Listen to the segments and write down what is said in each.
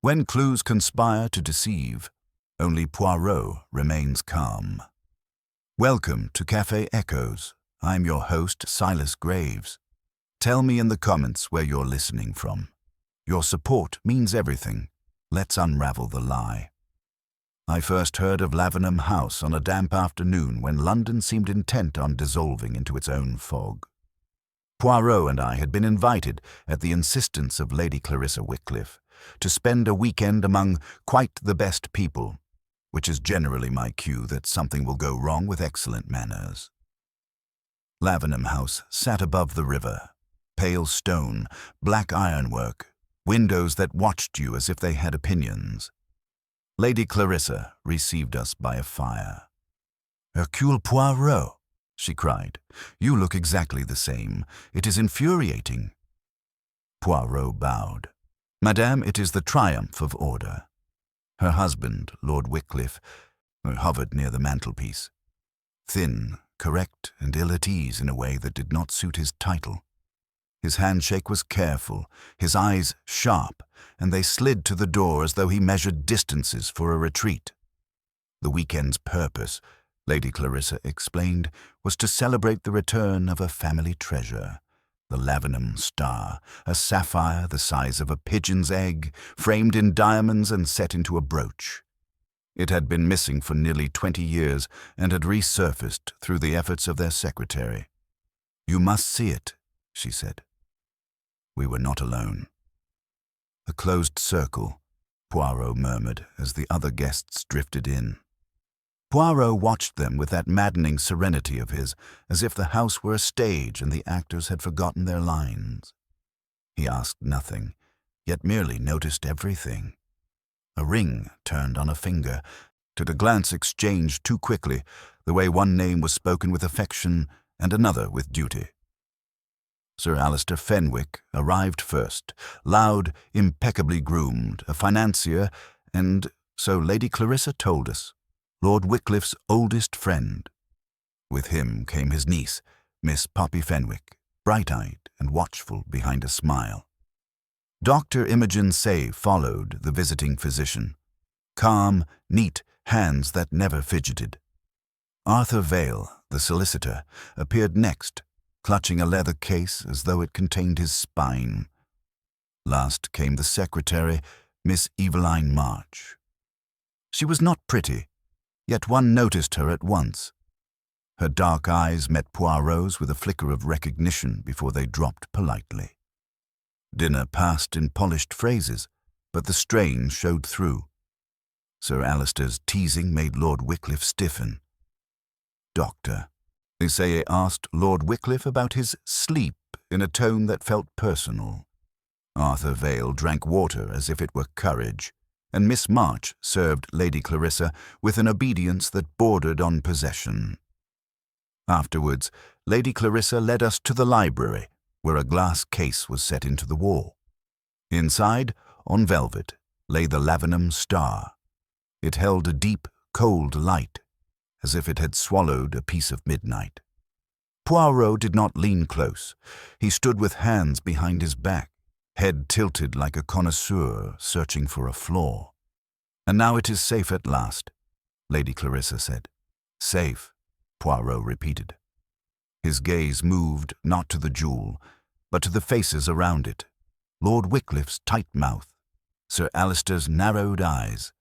When clues conspire to deceive, only Poirot remains calm. Welcome to Cafe Echoes. I'm your host, Silas Graves. Tell me in the comments where you're listening from. Your support means everything. Let's unravel the lie. I first heard of Lavenham House on a damp afternoon when London seemed intent on dissolving into its own fog. Poirot and I had been invited, at the insistence of Lady Clarissa Wickliffe, to spend a weekend among quite the best people, which is generally my cue that something will go wrong with excellent manners. Lavenham House sat above the river, pale stone, black ironwork, windows that watched you as if they had opinions. Lady Clarissa received us by a fire. "Hercule Poirot," she cried. "You look exactly the same. It is infuriating." Poirot bowed. "Madame, it is the triumph of order." Her husband, Lord Wickliffe, hovered near the mantelpiece. Thin, correct, and ill at ease in a way that did not suit his title. His handshake was careful, his eyes sharp, and they slid to the door as though he measured distances for a retreat. The weekend's purpose, Lady Clarissa explained, was to celebrate the return of a family treasure, the Lavenham star, a sapphire the size of a pigeon's egg, framed in diamonds and set into a brooch. It had been missing for nearly 20 years and had resurfaced through the efforts of their secretary. "You must see it," she said. We were not alone. "A closed circle," Poirot murmured as the other guests drifted in. Poirot watched them with that maddening serenity of his, as if the house were a stage and the actors had forgotten their lines. He asked nothing, yet merely noticed everything. A ring turned on a finger, to a glance exchanged too quickly, the way one name was spoken with affection and another with duty. Sir Alistair Fenwick arrived first, loud, impeccably groomed, a financier, and, so Lady Clarissa told us, Lord Wickliffe's oldest friend. With him came his niece, Miss Poppy Fenwick, bright-eyed and watchful behind a smile. Dr. Imogen Say followed, the visiting physician. Calm, neat hands that never fidgeted. Arthur Vale, the solicitor, appeared next, clutching a leather case as though it contained his spine. Last came the secretary, Miss Eveline March. She was not pretty, yet one noticed her at once. Her dark eyes met Poirot's with a flicker of recognition before they dropped politely. Dinner passed in polished phrases, but the strain showed through. Sir Alistair's teasing made Lord Wickliffe stiffen. "Doctor," Say asked Lord Wickliffe about his sleep in a tone that felt personal. Arthur Vale drank water as if it were courage, and Miss March served Lady Clarissa with an obedience that bordered on possession. Afterwards, Lady Clarissa led us to the library, where a glass case was set into the wall. Inside, on velvet, lay the Lavenham star. It held a deep, cold light, as if it had swallowed a piece of midnight. Poirot did not lean close. He stood with hands behind his back, head tilted like a connoisseur searching for a flaw. "And now it is safe at last," Lady Clarissa said. "Safe," Poirot repeated. His gaze moved not to the jewel, but to the faces around it. Lord Wickliffe's tight mouth, Sir Alistair's narrowed eyes,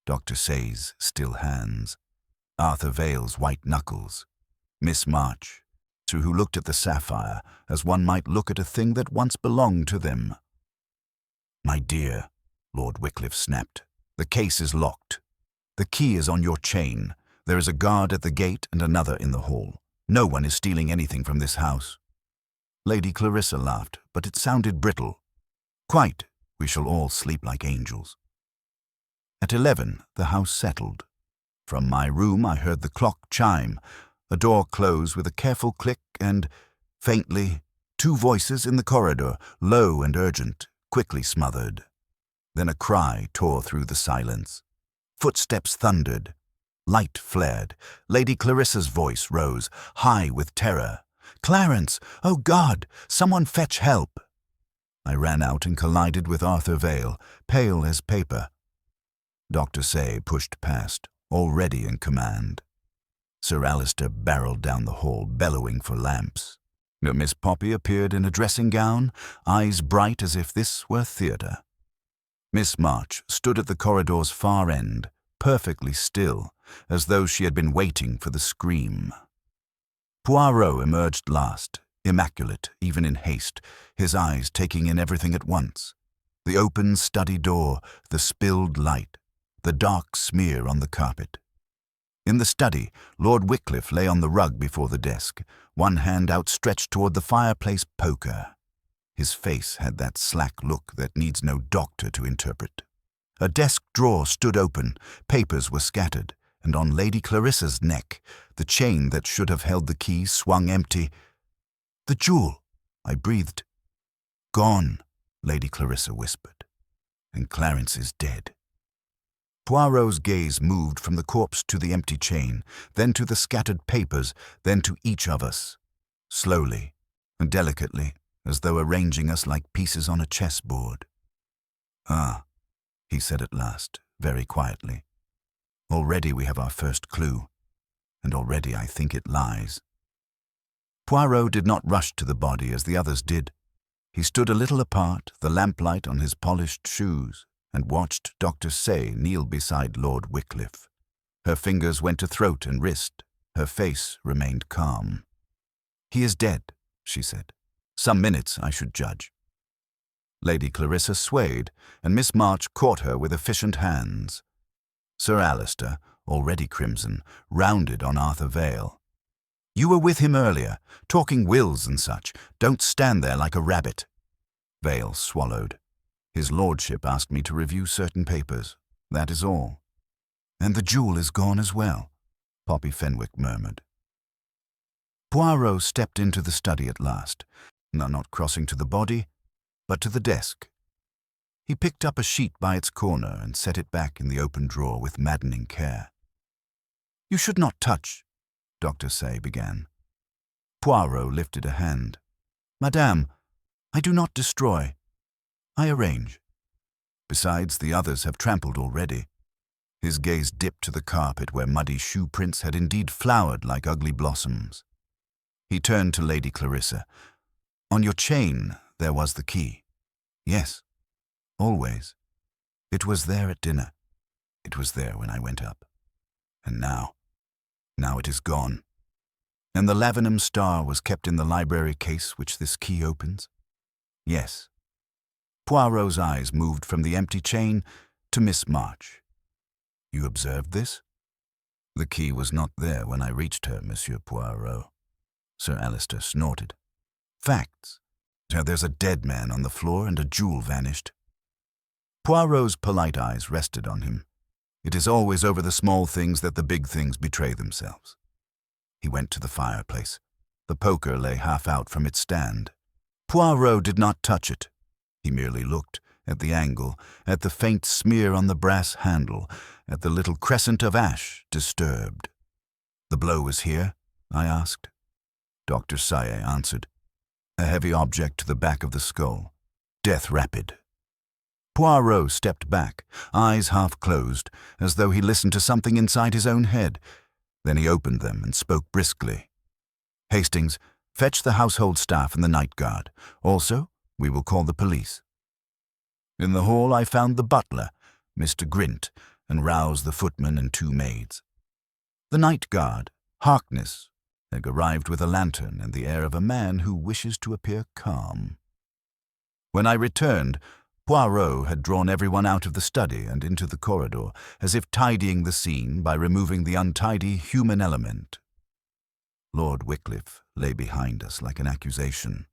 Dr. Say's still hands, Arthur Vale's white knuckles, Miss March, who looked at the sapphire as one might look at a thing that once belonged to them. "My dear," Lord Wickliffe snapped, "the case is locked. The key is on your chain. There is a guard at the gate and another in the hall. No one is stealing anything from this house." Lady Clarissa laughed, but it sounded brittle. "Quite. We shall all sleep like angels." At 11, the house settled. From my room I heard the clock chime, a door close with a careful click, and, faintly, two voices in the corridor, low and urgent, quickly smothered. Then a cry tore through the silence. Footsteps thundered. Light flared. Lady Clarissa's voice rose, high with terror. "Clarence! Oh, God! Someone fetch help!" I ran out and collided with Arthur Vale, pale as paper. Dr. Say pushed past, already in command. Sir Alister barreled down the hall, bellowing for lamps. Miss Poppy appeared in a dressing gown, eyes bright as if this were theatre. Miss March stood at the corridor's far end, perfectly still, as though she had been waiting for the scream. Poirot emerged last, immaculate, even in haste, his eyes taking in everything at once. The open study door, the spilled light, the dark smear on the carpet. In the study, Lord Wycliffe lay on the rug before the desk, one hand outstretched toward the fireplace poker. His face had that slack look that needs no doctor to interpret. A desk drawer stood open, papers were scattered, and on Lady Clarissa's neck, the chain that should have held the key swung empty. "The jewel," I breathed. "Gone," Lady Clarissa whispered. "And Clarence is dead." Poirot's gaze moved from the corpse to the empty chain, then to the scattered papers, then to each of us. Slowly and delicately, as though arranging us like pieces on a chessboard. "Ah," he said at last, very quietly. "Already we have our first clue, and already I think it lies." Poirot did not rush to the body as the others did. He stood a little apart, the lamplight on his polished shoes, and watched Dr. Say kneel beside Lord Wycliffe. Her fingers went to throat and wrist. Her face remained calm. "He is dead," she said. "Some minutes, I should judge." Lady Clarissa swayed, and Miss March caught her with efficient hands. Sir Alister, already crimson, rounded on Arthur Vale. "You were with him earlier, talking wills and such. Don't stand there like a rabbit." Vale swallowed. "His lordship asked me to review certain papers. That is all." "And the jewel is gone as well," Poppy Fenwick murmured. Poirot stepped into the study at last, not crossing to the body, but to the desk. He picked up a sheet by its corner and set it back in the open drawer with maddening care. "You should not touch," Dr. Say began. Poirot lifted a hand. "Madame, I do not destroy. I arrange. Besides, the others have trampled already." His gaze dipped to the carpet where muddy shoe prints had indeed flowered like ugly blossoms. He turned to Lady Clarissa. "On your chain there was the key." "Yes, always. It was there at dinner. It was there when I went up. And now it is gone." "And the Lavenham star was kept in the library case which this key opens?" "Yes." Poirot's eyes moved from the empty chain to Miss March. "You observed this?" "The key was not there when I reached her, Monsieur Poirot." Sir Alister snorted. "Facts. There's a dead man on the floor and a jewel vanished." Poirot's polite eyes rested on him. It is always over the small things that the big things betray themselves. He went to the fireplace. The poker lay half out from its stand. Poirot did not touch it. He merely looked at the angle, at the faint smear on the brass handle, at the little crescent of ash, disturbed. "The blow was here?" I asked. Dr. Say answered. "A heavy object to the back of the skull. Death rapid." Poirot stepped back, eyes half closed, as though he listened to something inside his own head. Then he opened them and spoke briskly. "Hastings, fetch the household staff and the night guard. Also, we will call the police." In the hall I found the butler, Mr. Grint, and roused the footman and 2 maids. The night guard, Harkness, had arrived with a lantern and the air of a man who wishes to appear calm. When I returned, Poirot had drawn everyone out of the study and into the corridor, as if tidying the scene by removing the untidy human element. Lord Wycliffe lay behind us like an accusation.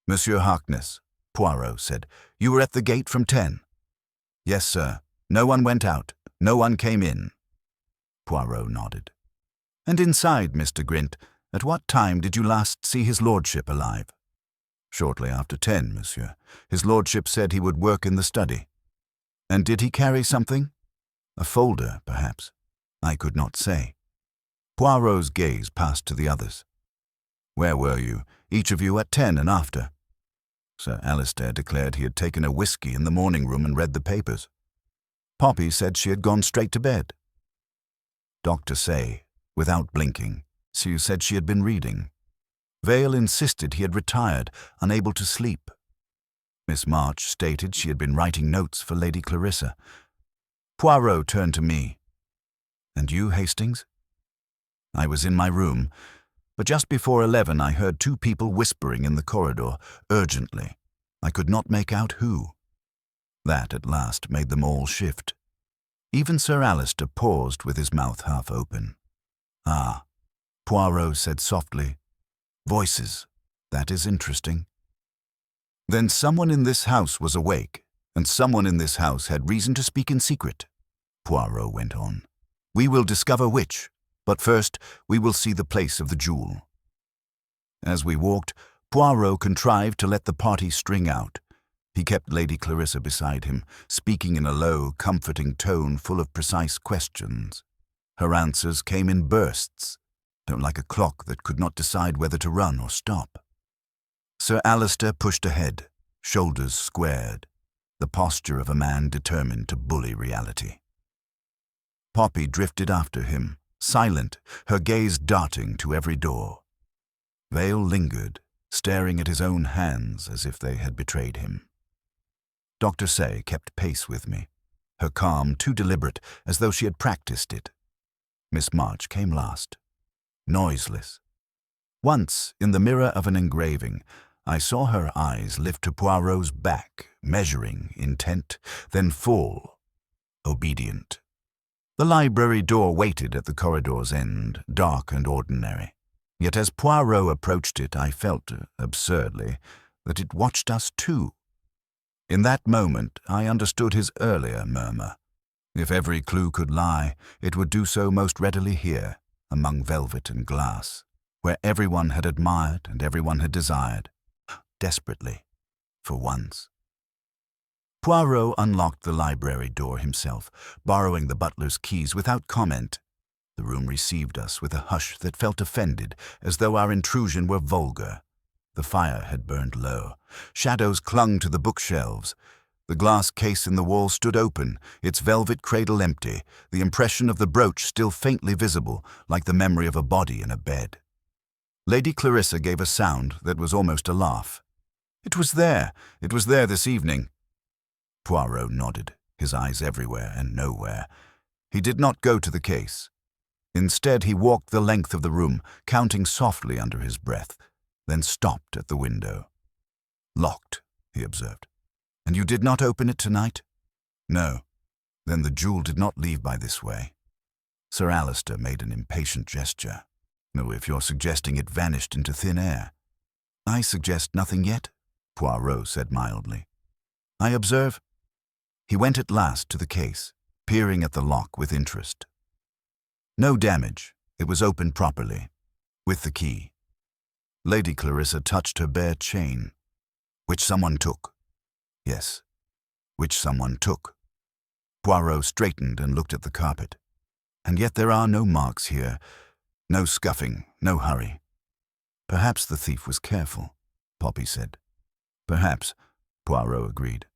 "Monsieur Harkness," Poirot said, "you were at the gate from 10. "Yes, sir. No one went out. No one came in." Poirot nodded. "And inside, Mr. Grint, at what time did you last see his lordship alive?" "Shortly after 10, monsieur. His lordship said he would work in the study." "And did he carry something?" "A folder, perhaps. I could not say." Poirot's gaze passed to the others. "Where were you, each of you, at 10 and after?" Sir Alistair declared he had taken a whiskey in the morning room and read the papers. Poppy said she had gone straight to bed. Dr. Say, without blinking, Sue said she had been reading. Vale insisted he had retired, unable to sleep. Miss March stated she had been writing notes for Lady Clarissa. Poirot turned to me. "And you, Hastings?" I was in my room, but just before 11 I heard two people whispering in the corridor, urgently. I could not make out who. That at last made them all shift. Even Sir Alistair paused with his mouth half open. "Ah," Poirot said softly. "Voices. That is interesting." "Then someone in this house was awake, and someone in this house had reason to speak in secret," Poirot went on. "We will discover which, but first we will see the place of the jewel." As we walked, Poirot contrived to let the party string out. He kept Lady Clarissa beside him, speaking in a low, comforting tone full of precise questions. Her answers came in bursts, like a clock that could not decide whether to run or stop. Sir Alistair pushed ahead, shoulders squared, the posture of a man determined to bully reality. Poppy drifted after him, silent, her gaze darting to every door. Vale lingered, staring at his own hands as if they had betrayed him. Dr. Say kept pace with me, her calm too deliberate, as though she had practiced it. Miss March came last, noiseless. Once, in the mirror of an engraving, I saw her eyes lift to Poirot's back, measuring, intent, then fall, obedient. The library door waited at the corridor's end, dark and ordinary. Yet as Poirot approached it, I felt, absurdly, that it watched us too. In that moment, I understood his earlier murmur. If every clue could lie, it would do so most readily here, among velvet and glass, where everyone had admired and everyone had desired, desperately, for once. Poirot unlocked the library door himself, borrowing the butler's keys without comment. The room received us with a hush that felt offended, as though our intrusion were vulgar. The fire had burned low. Shadows clung to the bookshelves. The glass case in the wall stood open, its velvet cradle empty, the impression of the brooch still faintly visible, like the memory of a body in a bed. Lady Clarissa gave a sound that was almost a laugh. It was there this evening." Poirot nodded, his eyes everywhere and nowhere. He did not go to the case. Instead, he walked the length of the room, counting softly under his breath, then stopped at the window. "Locked," he observed. "And you did not open it tonight?" "No." "Then the jewel did not leave by this way." Sir Alistair made an impatient gesture. "No, if you're suggesting it vanished into thin air." "I suggest nothing yet," Poirot said mildly. "I observe." He went at last to the case, peering at the lock with interest. No damage. It was opened properly, with the key. Lady Clarissa touched her bare chain. "Which someone took." "Yes, which someone took." Poirot straightened and looked at the carpet. "And yet there are no marks here. No scuffing, no hurry." "Perhaps the thief was careful," Poppy said. "Perhaps," Poirot agreed.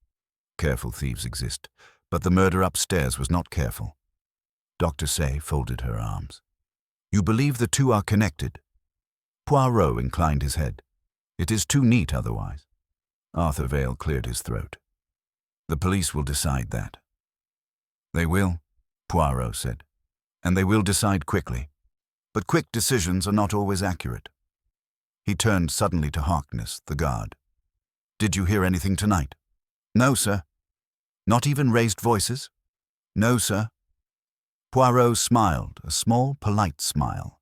"Careful thieves exist, but the murder upstairs was not careful." Dr. Say folded her arms. "You believe the two are connected?" Poirot inclined his head. "It is too neat otherwise." Arthur Vale cleared his throat. "The police will decide that." "They will," Poirot said, "and they will decide quickly. But quick decisions are not always accurate." He turned suddenly to Harkness, the guard. "Did you hear anything tonight?" "No, sir." "Not even raised voices?" "No, sir." Poirot smiled, a small, polite smile.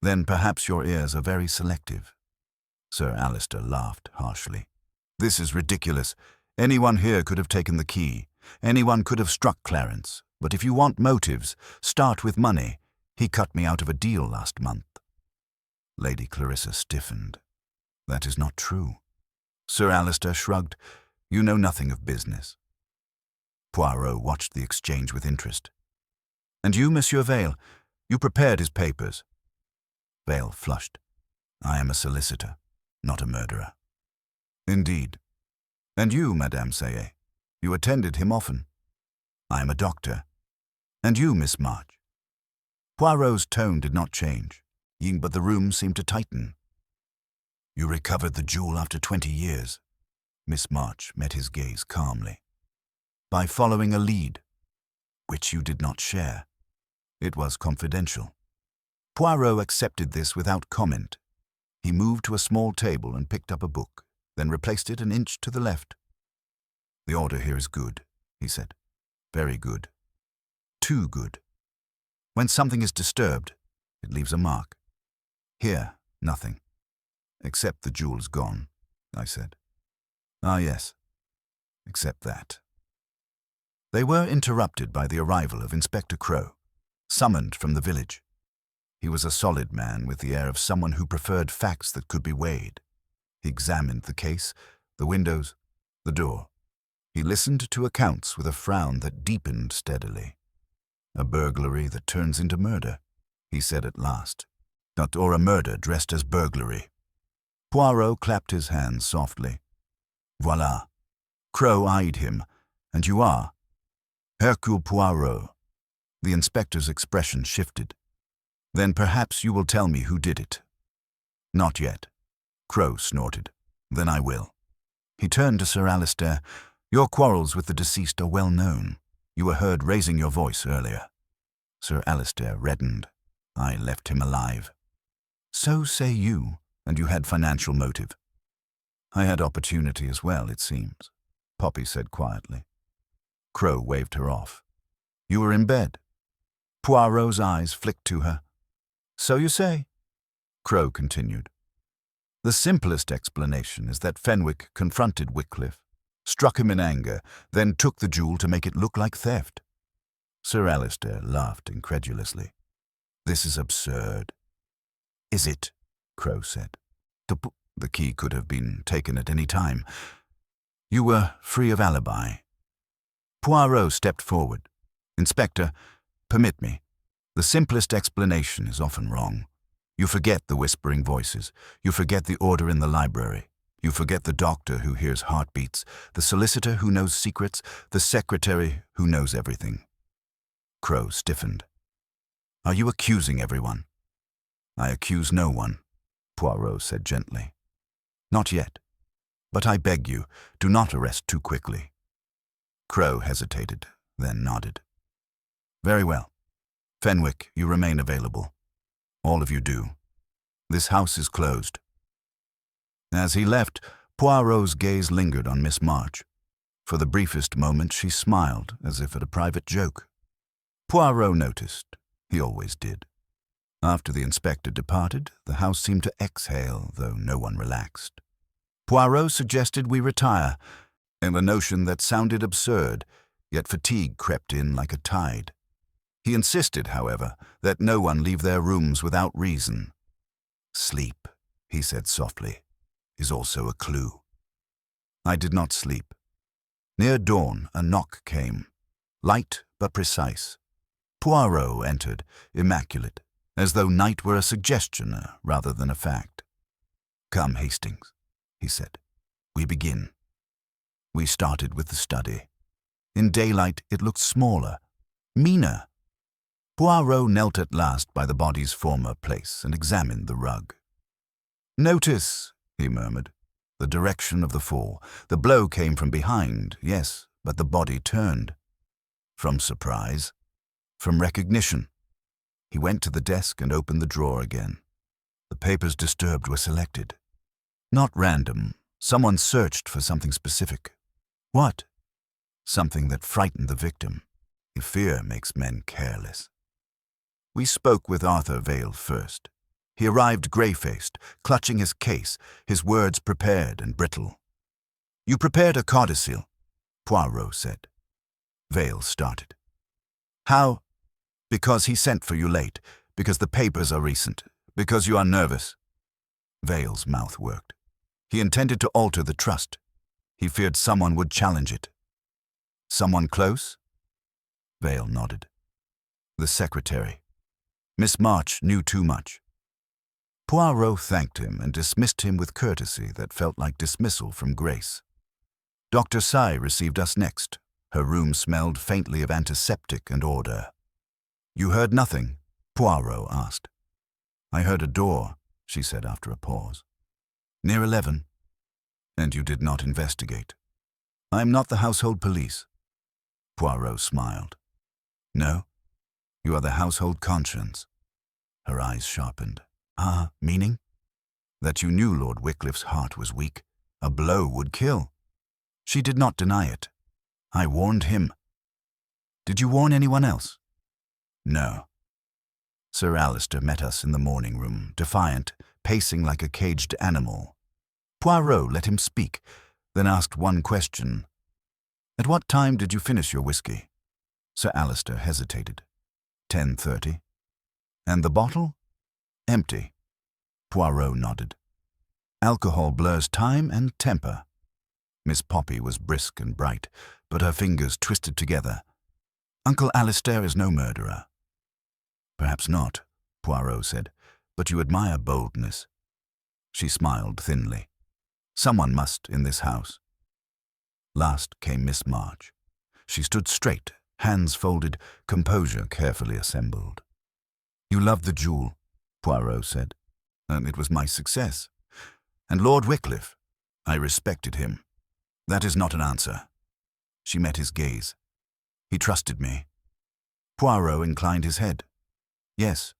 "Then perhaps your ears are very selective." Sir Alistair laughed harshly. "This is ridiculous. Anyone here could have taken the key. Anyone could have struck Clarence. But if you want motives, start with money. He cut me out of a deal last month." Lady Clarissa stiffened. "That is not true." Sir Alistair shrugged. "You know nothing of business." Poirot watched the exchange with interest. "And you, Monsieur Vale, you prepared his papers?" Vale flushed. "I am a solicitor, not a murderer." "Indeed," And you, Madame Sayet, you attended him often. I am a doctor. And you, Miss March. Poirot's tone did not change, but the room seemed to tighten. You recovered the jewel after 20 years. Miss March met his gaze calmly. By following a lead, which you did not share. It was confidential. Poirot accepted this without comment. He moved to a small table and picked up a book, then replaced it an inch to the left. The order here is good, he said. Very good. Too good. When something is disturbed, it leaves a mark. Here, nothing. Except the jewel's gone, I said. Ah, yes. Except that. They were interrupted by the arrival of Inspector Crow, summoned from the village. He was a solid man with the air of someone who preferred facts that could be weighed. He examined the case, the windows, the door. He listened to accounts with a frown that deepened steadily. A burglary that turns into murder, he said at last. Or a murder dressed as burglary. Poirot clapped his hands softly. Voilà. Crow eyed him. And you are? Hercule Poirot. The inspector's expression shifted. Then perhaps you will tell me who did it. Not yet. Crow snorted. Then I will. He turned to Sir Alistair. Your quarrels with the deceased are well known. You were heard raising your voice earlier. Sir Alistair reddened. I left him alive. So say you, and you had financial motive. I had opportunity as well, it seems, Poppy said quietly. Crow waved her off. You were in bed. Poirot's eyes flicked to her. So you say? Crow continued. The simplest explanation is that Fenwick confronted Wycliffe, struck him in anger, then took the jewel to make it look like theft. Sir Alistair laughed incredulously. This is absurd. Is it? Crow said. The key could have been taken at any time. You were free of alibi. Poirot stepped forward. Inspector, permit me. The simplest explanation is often wrong. You forget the whispering voices. You forget the order in the library. You forget the doctor who hears heartbeats, the solicitor who knows secrets, the secretary who knows everything. Crow stiffened. Are you accusing everyone? I accuse no one, Poirot said gently. Not yet. But I beg you, do not arrest too quickly. Crow hesitated, then nodded. Very well. Fenwick, you remain available. All of you do. This house is closed. As he left, Poirot's gaze lingered on Miss March. For the briefest moment she smiled, as if at a private joke. Poirot noticed. He always did. After the inspector departed, the house seemed to exhale, though no one relaxed. Poirot suggested we retire, in a notion that sounded absurd, yet fatigue crept in like a tide. He insisted, however, that no one leave their rooms without reason. Sleep, he said softly, is also a clue. I did not sleep. Near dawn, a knock came, light but precise. Poirot entered, immaculate, as though night were a suggestion rather than a fact. Come, Hastings, he said. We begin. We started with the study. In daylight, it looked smaller, meaner. Poirot knelt at last by the body's former place and examined the rug. Notice, he murmured, the direction of the fall. The blow came from behind, yes, but the body turned. From surprise, from recognition. He went to the desk and opened the drawer again. The papers disturbed were selected. Not random. Someone searched for something specific. What? Something that frightened the victim. Fear makes men careless. We spoke with Arthur Vale first. He arrived grey-faced, clutching his case, his words prepared and brittle. You prepared a codicil, Poirot said. Vale started. How? Because he sent for you late, because the papers are recent, because you are nervous. Vale's mouth worked. He intended to alter the trust. He feared someone would challenge it. Someone close? Vale nodded. The secretary. Miss March knew too much. Poirot thanked him and dismissed him with courtesy that felt like dismissal from grace. Dr. Sy received us next. Her room smelled faintly of antiseptic and order. "You heard nothing?" Poirot asked. "I heard a door," she said after a pause. "Near 11. And you did not investigate?" "I am not the household police." Poirot smiled. "No? You are the household conscience." Her eyes sharpened. "Ah, meaning?" "That you knew Lord Wycliffe's heart was weak. A blow would kill." She did not deny it. "I warned him." "Did you warn anyone else?" "No." Sir Alister met us in the morning room, defiant, pacing like a caged animal. Poirot let him speak, then asked one question. "At what time did you finish your whiskey?" Sir Alister hesitated. 10:30. "And the bottle?" "Empty." Poirot nodded. "Alcohol blurs time and temper." Miss Poppy was brisk and bright, but her fingers twisted together. "Uncle Alistair is no murderer." "Perhaps not," Poirot said, "but you admire boldness." She smiled thinly. "Someone must in this house." Last came Miss March. She stood straight, hands folded, composure carefully assembled. "You loved the jewel," Poirot said. "It was my success. And Lord Wycliffe, I respected him." "That is not an answer." She met his gaze. "He trusted me." Poirot inclined his head. "Yes,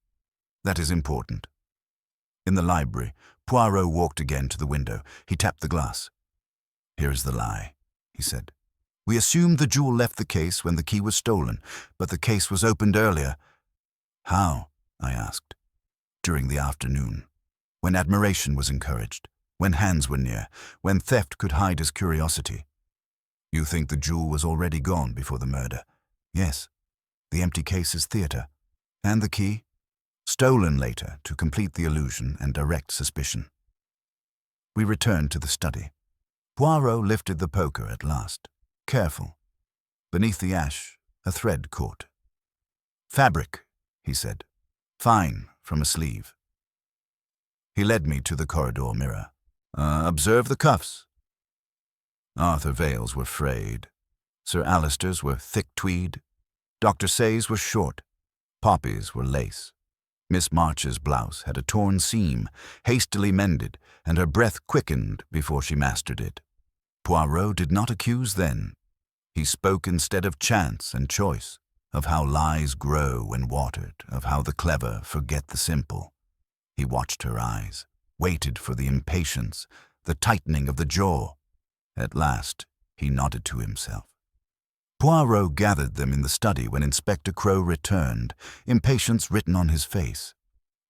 that is important." In the library, Poirot walked again to the window. He tapped the glass. "Here is the lie," he said. "We assumed the jewel left the case when the key was stolen, but the case was opened earlier." "How?" I asked. "During the afternoon, when admiration was encouraged, when hands were near, when theft could hide his curiosity." "You think the jewel was already gone before the murder?" "Yes. The empty case is theatre. And the key? Stolen later to complete the illusion and direct suspicion." We returned to the study. Poirot lifted the poker at last, careful. Beneath the ash, a thread caught. "Fabric," he said. "Fine, from a sleeve." He led me to the corridor mirror. "Observe the cuffs." Arthur Vale's were frayed. Sir Alister's were thick tweed. Dr. Say's were short. Poppy's were lace. Miss March's blouse had a torn seam, hastily mended, and her breath quickened before she mastered it. Poirot did not accuse then. He spoke instead of chance and choice, of how lies grow when watered, of how the clever forget the simple. He watched her eyes, waited for the impatience, the tightening of the jaw. At last, he nodded to himself. Poirot gathered them in the study when Inspector Crowe returned, impatience written on his face.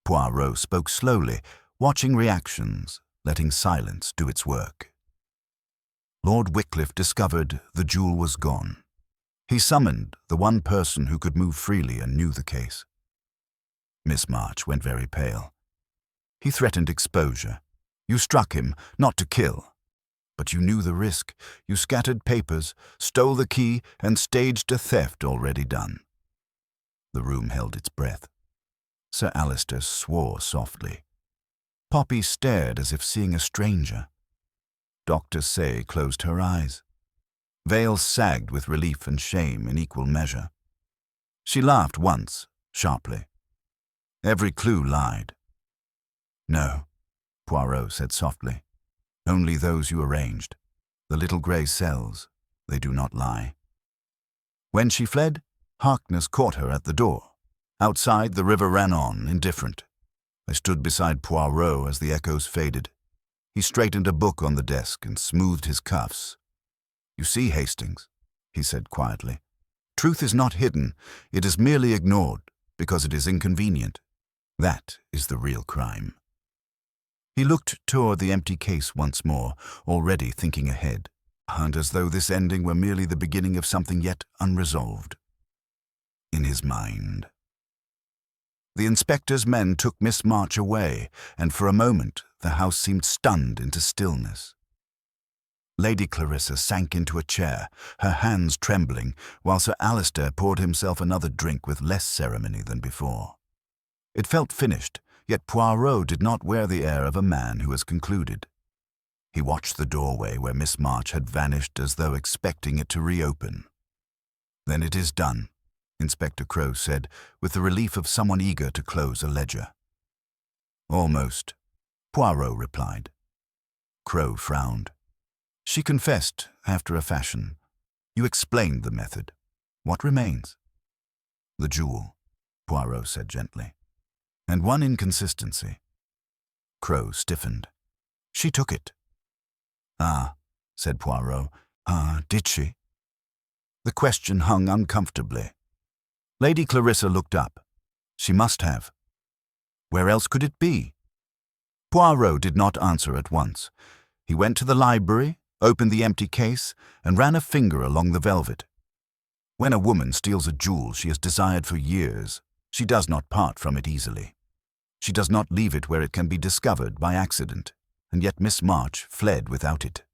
Poirot spoke slowly, watching reactions, letting silence do its work. Lord Wycliffe discovered the jewel was gone. He summoned the one person who could move freely and knew the case. Miss March went very pale. He threatened exposure. You struck him, not to kill. But you knew the risk. You scattered papers, stole the key, and staged a theft already done. The room held its breath. Sir Alister swore softly. Poppy stared as if seeing a stranger. Dr. Say closed her eyes. Vale sagged with relief and shame in equal measure. She laughed once, sharply. Every clue lied. "No," Poirot said softly. "Only those you arranged. The little grey cells, they do not lie." When she fled, Harkness caught her at the door. Outside, the river ran on, indifferent. I stood beside Poirot as the echoes faded. He straightened a book on the desk and smoothed his cuffs. "You see, Hastings," he said quietly, "truth is not hidden. It is merely ignored because it is inconvenient. That is the real crime." He looked toward the empty case once more, already thinking ahead, and as though this ending were merely the beginning of something yet unresolved. In his mind. The inspector's men took Miss March away, and for a moment the house seemed stunned into stillness. Lady Clarissa sank into a chair, her hands trembling, while Sir Alister poured himself another drink with less ceremony than before. It felt finished, yet Poirot did not wear the air of a man who has concluded. He watched the doorway where Miss March had vanished as though expecting it to reopen. "Then it is done," Inspector Crow said, with the relief of someone eager to close a ledger. "Almost," Poirot replied. Crow frowned. "She confessed, after a fashion. You explained the method. What remains?" "The jewel," Poirot said gently. "And one inconsistency." Crow stiffened. "She took it." "Ah," said Poirot. "Ah, did she?" The question hung uncomfortably. Lady Clarissa looked up. She must have. Where else could it be? Poirot did not answer at once. He went to the library, opened the empty case, and ran a finger along the velvet. When a woman steals a jewel she has desired for years, she does not part from it easily. She does not leave it where it can be discovered by accident, and yet Miss March fled without it.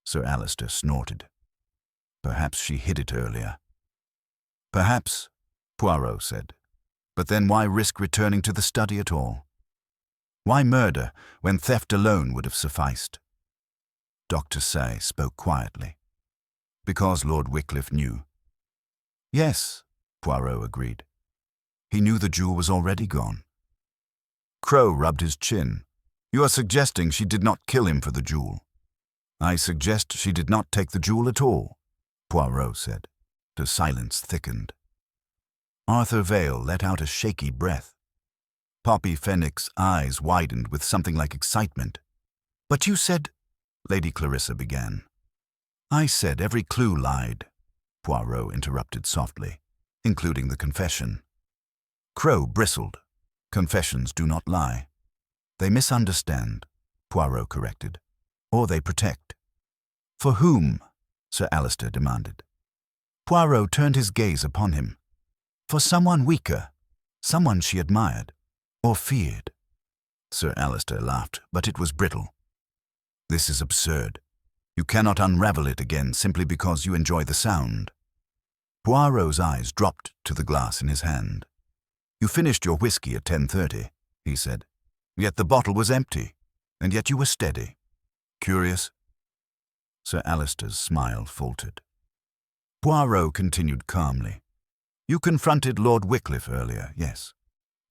Sir Alister snorted. Perhaps she hid it earlier. "Perhaps," Poirot said. "But then why risk returning to the study at all? Why murder when theft alone would have sufficed?" Dr. Say spoke quietly. "Because Lord Wycliffe knew." "Yes," Poirot agreed. "He knew the jewel was already gone." Crow rubbed his chin. "You are suggesting she did not kill him for the jewel." "I suggest she did not take the jewel at all," Poirot said. The silence thickened. Arthur Vale let out a shaky breath. Poppy Fenwick's eyes widened with something like excitement. "But you said—" Lady Clarissa began. "I said every clue lied," Poirot interrupted softly, "including the confession." Crow bristled. "Confessions do not lie. They misunderstand," Poirot corrected. "Or they protect." "For whom?" Sir Alister demanded. Poirot turned his gaze upon him. "For someone weaker, someone she admired, or feared." Sir Alister laughed, but it was brittle. "This is absurd. You cannot unravel it again simply because you enjoy the sound." Poirot's eyes dropped to the glass in his hand. "You finished your whiskey at 10:30, he said. "Yet the bottle was empty, and yet you were steady. Curious?" Sir Alister's smile faltered. Poirot continued calmly. "You confronted Lord Wycliffe earlier, yes.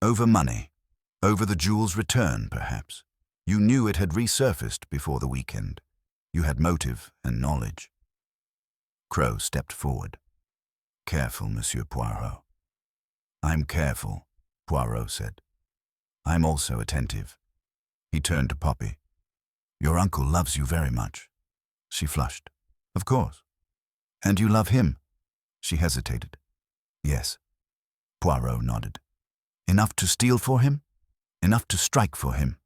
Over money. Over the jewel's return, perhaps. You knew it had resurfaced before the weekend. You had motive and knowledge." Crow stepped forward. "Careful, Monsieur Poirot." "I'm careful," Poirot said. "I'm also attentive." He turned to Poppy. "Your uncle loves you very much." She flushed. "Of course." "And you love him?" She hesitated. "Yes." Poirot nodded. "Enough to steal for him? Enough to strike for him?"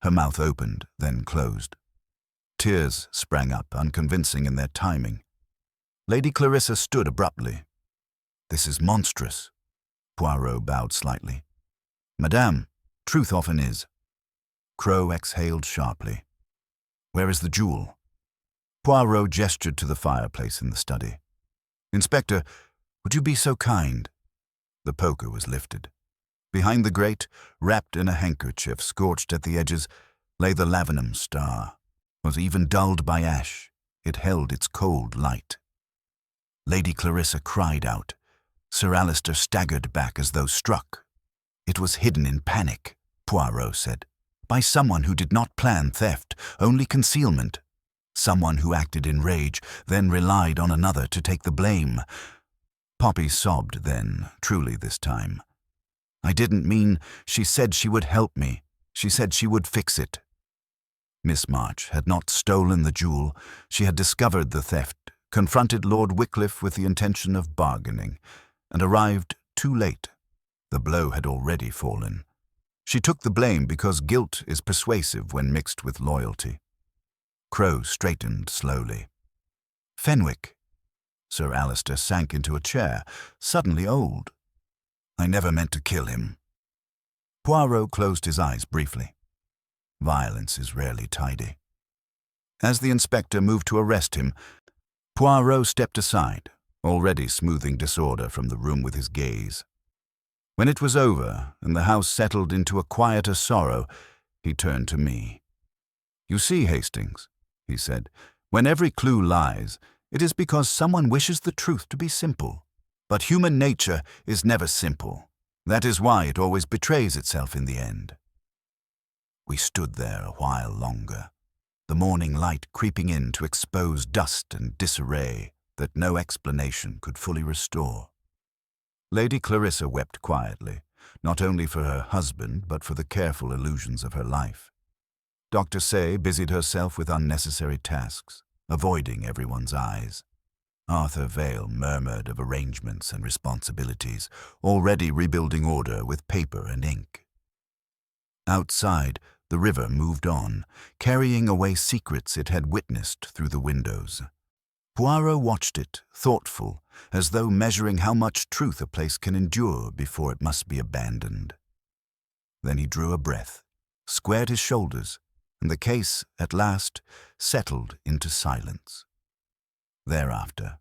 Her mouth opened, then closed. Tears sprang up, unconvincing in their timing. Lady Clarissa stood abruptly. "This is monstrous." Poirot bowed slightly. "Madame, truth often is." Crow exhaled sharply. "Where is the jewel?" Poirot gestured to the fireplace in the study. "Inspector, would you be so kind?" The poker was lifted. Behind the grate, wrapped in a handkerchief scorched at the edges, lay the lavinum star. Was even dulled by ash, it held its cold light. Lady Clarissa cried out. Sir Alister staggered back as though struck. "It was hidden in panic," Poirot said, "by someone who did not plan theft, only concealment. Someone who acted in rage, then relied on another to take the blame." Poppy sobbed then, truly this time. "I didn't mean, she said she would help me. She said she would fix it." Miss March had not stolen the jewel. She had discovered the theft, confronted Lord Wycliffe with the intention of bargaining, and arrived too late. The blow had already fallen. She took the blame because guilt is persuasive when mixed with loyalty. Crow straightened slowly. "Fenwick." Sir Alister sank into a chair, suddenly old. "I never meant to kill him." Poirot closed his eyes briefly. Violence is rarely tidy. As the inspector moved to arrest him, Poirot stepped aside, already smoothing disorder from the room with his gaze. When it was over and the house settled into a quieter sorrow, he turned to me. "You see, Hastings," he said, "when every clue lies, it is because someone wishes the truth to be simple. But human nature is never simple. That is why it always betrays itself in the end." We stood there a while longer, the morning light creeping in to expose dust and disarray that no explanation could fully restore. Lady Clarissa wept quietly, not only for her husband but for the careful illusions of her life. Dr. Say busied herself with unnecessary tasks, avoiding everyone's eyes. Arthur Vale murmured of arrangements and responsibilities, already rebuilding order with paper and ink. Outside, the river moved on, carrying away secrets it had witnessed through the windows. Poirot watched it, thoughtful, as though measuring how much truth a place can endure before it must be abandoned. Then he drew a breath, squared his shoulders, and the case, at last, settled into silence. Thereafter,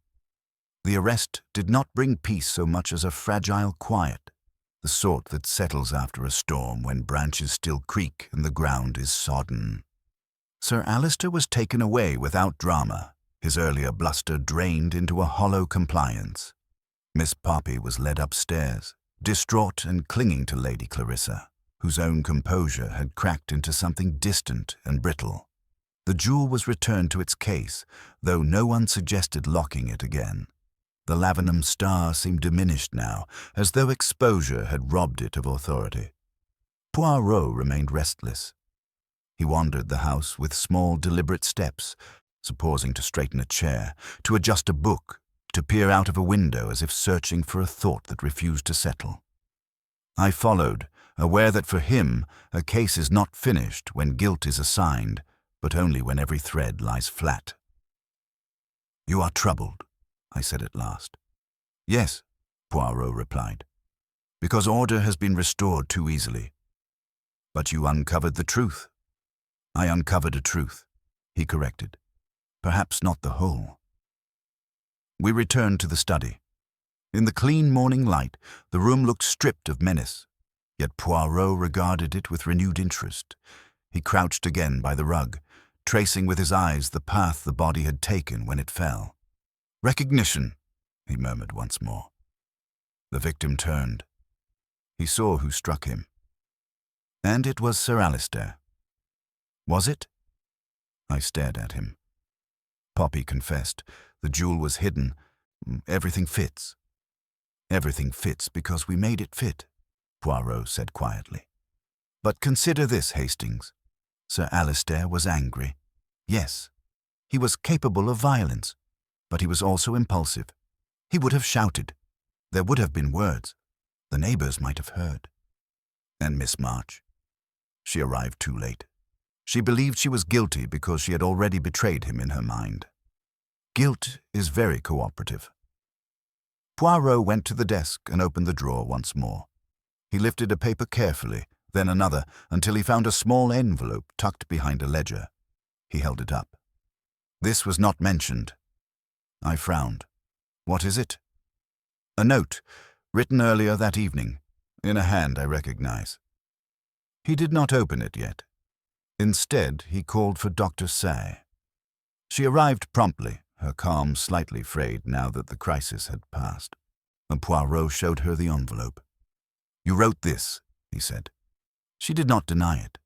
the arrest did not bring peace so much as a fragile quiet, the sort that settles after a storm when branches still creak and the ground is sodden. Sir Alister was taken away without drama, his earlier bluster drained into a hollow compliance. Miss Poppy was led upstairs, distraught and clinging to Lady Clarissa, whose own composure had cracked into something distant and brittle. The jewel was returned to its case, though no one suggested locking it again. The Lavenham star seemed diminished now, as though exposure had robbed it of authority. Poirot remained restless. He wandered the house with small, deliberate steps, pausing to straighten a chair, to adjust a book, to peer out of a window as if searching for a thought that refused to settle. I followed, aware that for him a case is not finished when guilt is assigned, but only when every thread lies flat. "You are troubled," I said at last. "Yes," Poirot replied, "because order has been restored too easily." "But you uncovered the truth." "I uncovered a truth," he corrected. "Perhaps not the whole." We returned to the study. In the clean morning light, the room looked stripped of menace, yet Poirot regarded it with renewed interest. He crouched again by the rug, tracing with his eyes the path the body had taken when it fell. "Recognition," he murmured once more. The victim turned. He saw who struck him. And it was Sir Alister. Was it? I stared at him. Poppy confessed. The jewel was hidden. "Everything fits." "Everything fits because we made it fit," Poirot said quietly. "But consider this, Hastings. Sir Alister was angry. Yes, he was capable of violence, but he was also impulsive. He would have shouted. There would have been words. The neighbors might have heard. And Miss March? She arrived too late. She believed she was guilty because she had already betrayed him in her mind. Guilt is very cooperative. Poirot went to the desk and opened the drawer once more. He lifted a paper carefully, then another, until he found a small envelope tucked behind a ledger. He held it up. "This was not mentioned." I frowned. "What is it?" "A note, written earlier that evening, in a hand I recognize." He did not open it yet. Instead, he called for Dr. Say. She arrived promptly, her calm slightly frayed now that the crisis had passed. And Poirot showed her the envelope. "You wrote this," he said. She did not deny it.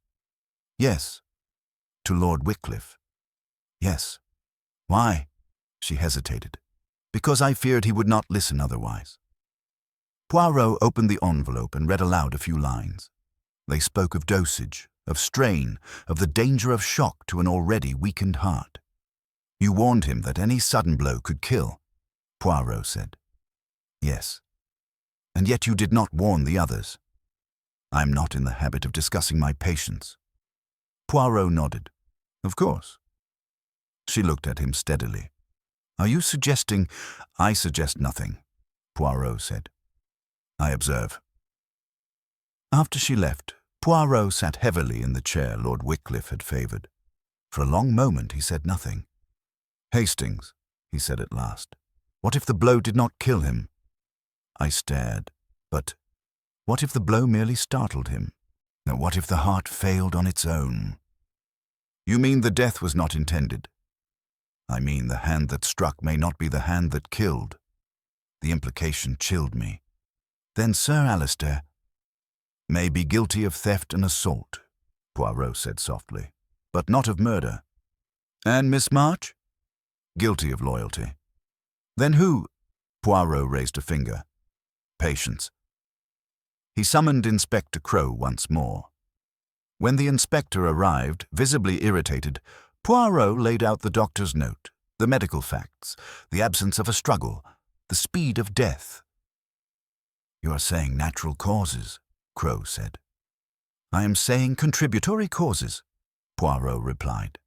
"Yes." "To Lord Wycliffe." "Yes." "Why?" She hesitated. "Because I feared he would not listen otherwise." Poirot opened the envelope and read aloud a few lines. They spoke of dosage, of strain, of the danger of shock to an already weakened heart. "You warned him that any sudden blow could kill," Poirot said. "Yes. And yet you did not warn the others." "I am not in the habit of discussing my patients." Poirot nodded. "Of course." She looked at him steadily. "Are you suggesting—" "I suggest nothing," Poirot said. "I observe." After she left, Poirot sat heavily in the chair Lord Wycliffe had favoured. For a long moment he said nothing. "Hastings," he said at last, "what if the blow did not kill him?" I stared. But what if the blow merely startled him? What if the heart failed on its own? You mean the death was not intended? I mean the hand that struck may not be the hand that killed. The implication chilled me. Then Sir Alistair may be guilty of theft and assault, Poirot said softly, but not of murder. And Miss March? Guilty of loyalty. Then who? Poirot raised a finger. Patience. He summoned Inspector Crow once more. When the inspector arrived, visibly irritated, Poirot laid out the doctor's note, the medical facts, the absence of a struggle, the speed of death. You are saying natural causes, Crow said. I am saying contributory causes, Poirot replied.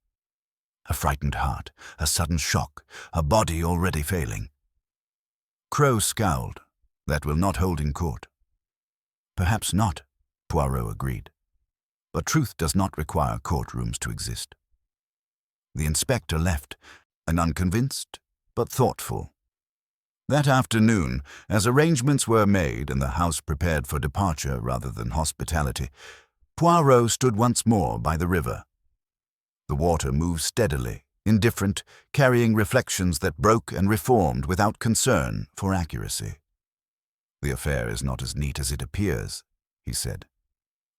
A frightened heart, a sudden shock, a body already failing. Crow scowled. That will not hold in court. Perhaps not, Poirot agreed. But truth does not require courtrooms to exist. The inspector left, an unconvinced but thoughtful. That afternoon, as arrangements were made and the house prepared for departure rather than hospitality, Poirot stood once more by the river. The water moved steadily, indifferent, carrying reflections that broke and reformed without concern for accuracy. The affair is not as neat as it appears, he said.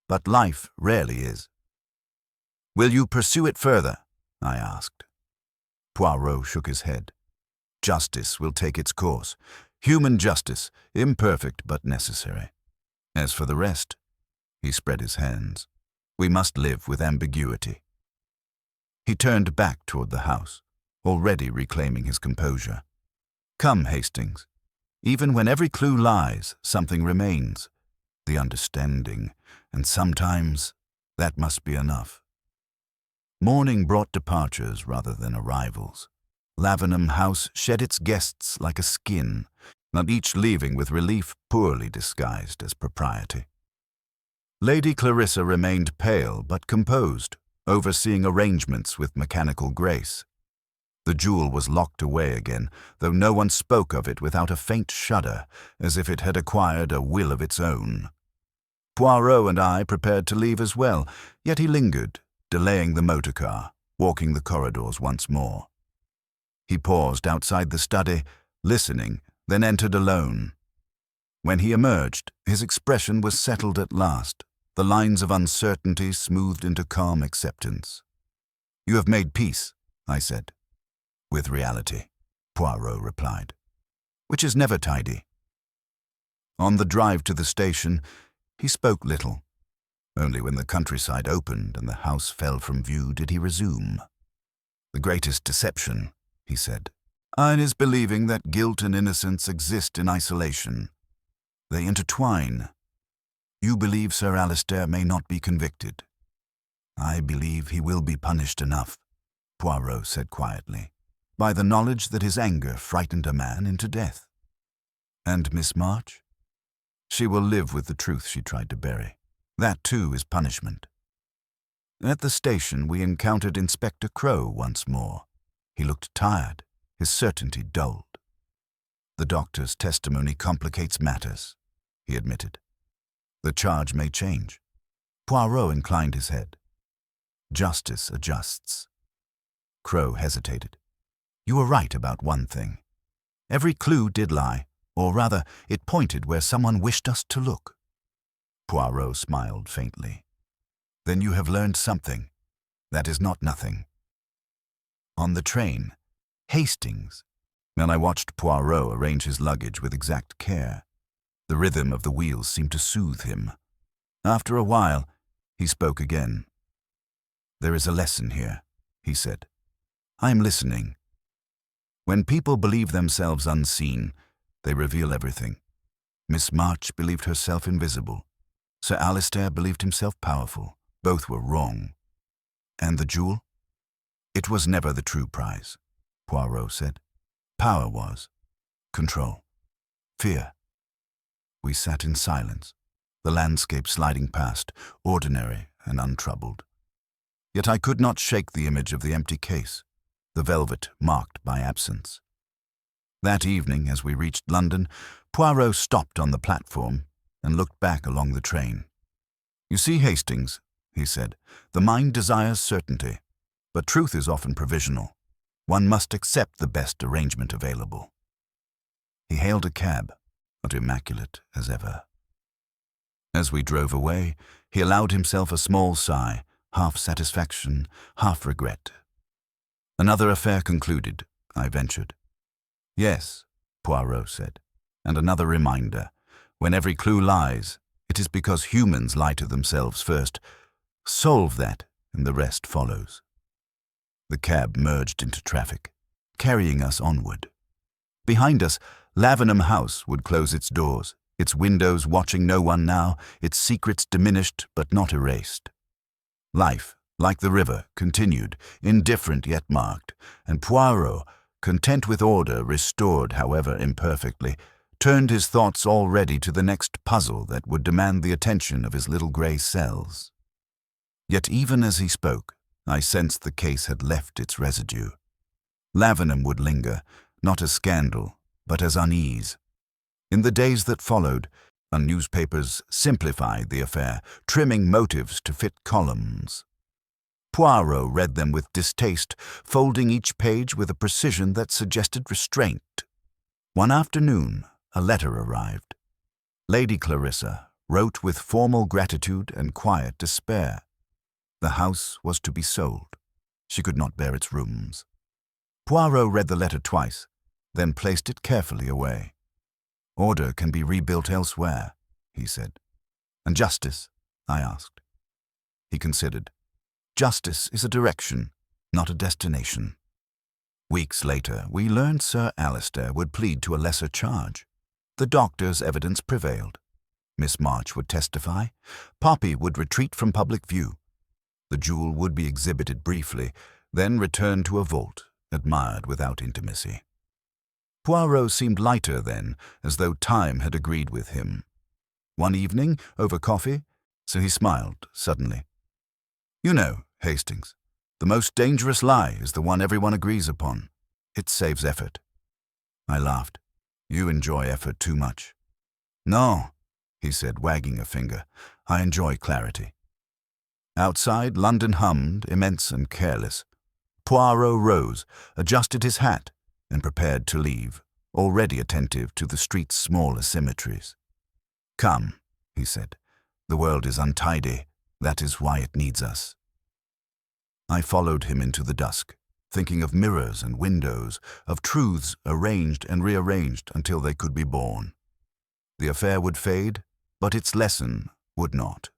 But life rarely is. Will you pursue it further? I asked. Poirot shook his head. Justice will take its course. Human justice, imperfect but necessary. As for the rest, he spread his hands. We must live with ambiguity. He turned back toward the house, already reclaiming his composure. Come, Hastings. Even when every clue lies, something remains. The understanding, and sometimes that must be enough. Morning brought departures rather than arrivals. Lavenham House shed its guests like a skin, not each leaving with relief poorly disguised as propriety. Lady Clarissa remained pale but composed, overseeing arrangements with mechanical grace. The jewel was locked away again, though no one spoke of it without a faint shudder, as if it had acquired a will of its own. Poirot and I prepared to leave as well, yet he lingered, delaying the motor car, walking the corridors once more. He paused outside the study, listening, then entered alone. When he emerged, his expression was settled at last, the lines of uncertainty smoothed into calm acceptance. You have made peace, I said. With reality, Poirot replied, which is never tidy. On the drive to the station, he spoke little. Only when the countryside opened and the house fell from view did he resume. The greatest deception, he said, is believing that guilt and innocence exist in isolation. They intertwine. You believe Sir Alistair may not be convicted. I believe he will be punished enough, Poirot said quietly, by the knowledge that his anger frightened a man into death. And Miss March? She will live with the truth she tried to bury. That, too, is punishment. At the station, we encountered Inspector Crow once more. He looked tired, his certainty dulled. The doctor's testimony complicates matters, he admitted. The charge may change. Poirot inclined his head. Justice adjusts. Crow hesitated. You were right about one thing. Every clue did lie, or rather, it pointed where someone wished us to look. Poirot smiled faintly. Then you have learned something. That is not nothing. On the train, Hastings, and I watched Poirot arrange his luggage with exact care. The rhythm of the wheels seemed to soothe him. After a while, he spoke again. There is a lesson here, he said. I am listening. When people believe themselves unseen, they reveal everything. Miss March believed herself invisible. Sir Alistair believed himself powerful. Both were wrong. And the jewel? It was never the true prize, Poirot said. Power was. Control. Fear. We sat in silence, the landscape sliding past, ordinary and untroubled. Yet I could not shake the image of the empty case, the velvet marked by absence. That evening, as we reached London, Poirot stopped on the platform and looked back along the train. You see, Hastings, he said, the mind desires certainty. But truth is often provisional. One must accept the best arrangement available. He hailed a cab, not immaculate as ever. As we drove away, he allowed himself a small sigh, half satisfaction, half regret. "Another affair concluded," I ventured. "Yes," Poirot said, "and another reminder. When every clue lies, it is because humans lie to themselves first. Solve that, and the rest follows." The cab merged into traffic, carrying us onward. Behind us, Lavenham House would close its doors, its windows watching no one now, its secrets diminished but not erased. Life, like the river, continued, indifferent yet marked, and Poirot, content with order restored however imperfectly, turned his thoughts already to the next puzzle that would demand the attention of his little grey cells. Yet even as he spoke, I sensed the case had left its residue. Lavenham would linger, not as scandal, but as unease. In the days that followed, newspapers simplified the affair, trimming motives to fit columns. Poirot read them with distaste, folding each page with a precision that suggested restraint. One afternoon, a letter arrived. Lady Clarissa wrote with formal gratitude and quiet despair. The house was to be sold. She could not bear its rooms. Poirot read the letter twice, then placed it carefully away. "Order can be rebuilt elsewhere," he said. "And justice?" I asked. He considered. "Justice is a direction, not a destination." Weeks later, we learned Sir Alistair would plead to a lesser charge. The doctor's evidence prevailed. Miss March would testify. Poppy would retreat from public view. The jewel would be exhibited briefly, then returned to a vault, admired without intimacy. Poirot seemed lighter then, as though time had agreed with him. One evening, over coffee, so he smiled suddenly. "You know, Hastings, the most dangerous lie is the one everyone agrees upon. It saves effort." I laughed. "You enjoy effort too much." "No," he said, wagging a finger. "I enjoy clarity." Outside, London hummed, immense and careless. Poirot rose, adjusted his hat, and prepared to leave, already attentive to the street's small asymmetries. "Come," he said. "The world is untidy. That is why it needs us." I followed him into the dusk, thinking of mirrors and windows, of truths arranged and rearranged until they could be born. The affair would fade, but its lesson would not.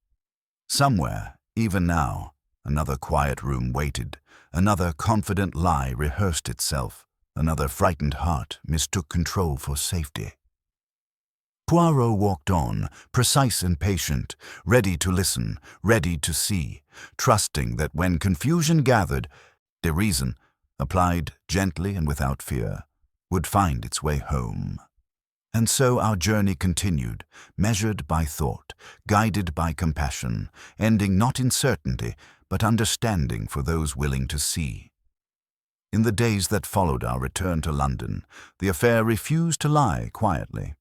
Somewhere, even now, another quiet room waited, another confident lie rehearsed itself, another frightened heart mistook control for safety. Poirot walked on, precise and patient, ready to listen, ready to see, trusting that when confusion gathered, the reason, applied gently and without fear, would find its way home. And so our journey continued, measured by thought, guided by compassion, ending not in certainty, but understanding for those willing to see. In the days that followed our return to London, the affair refused to lie quietly.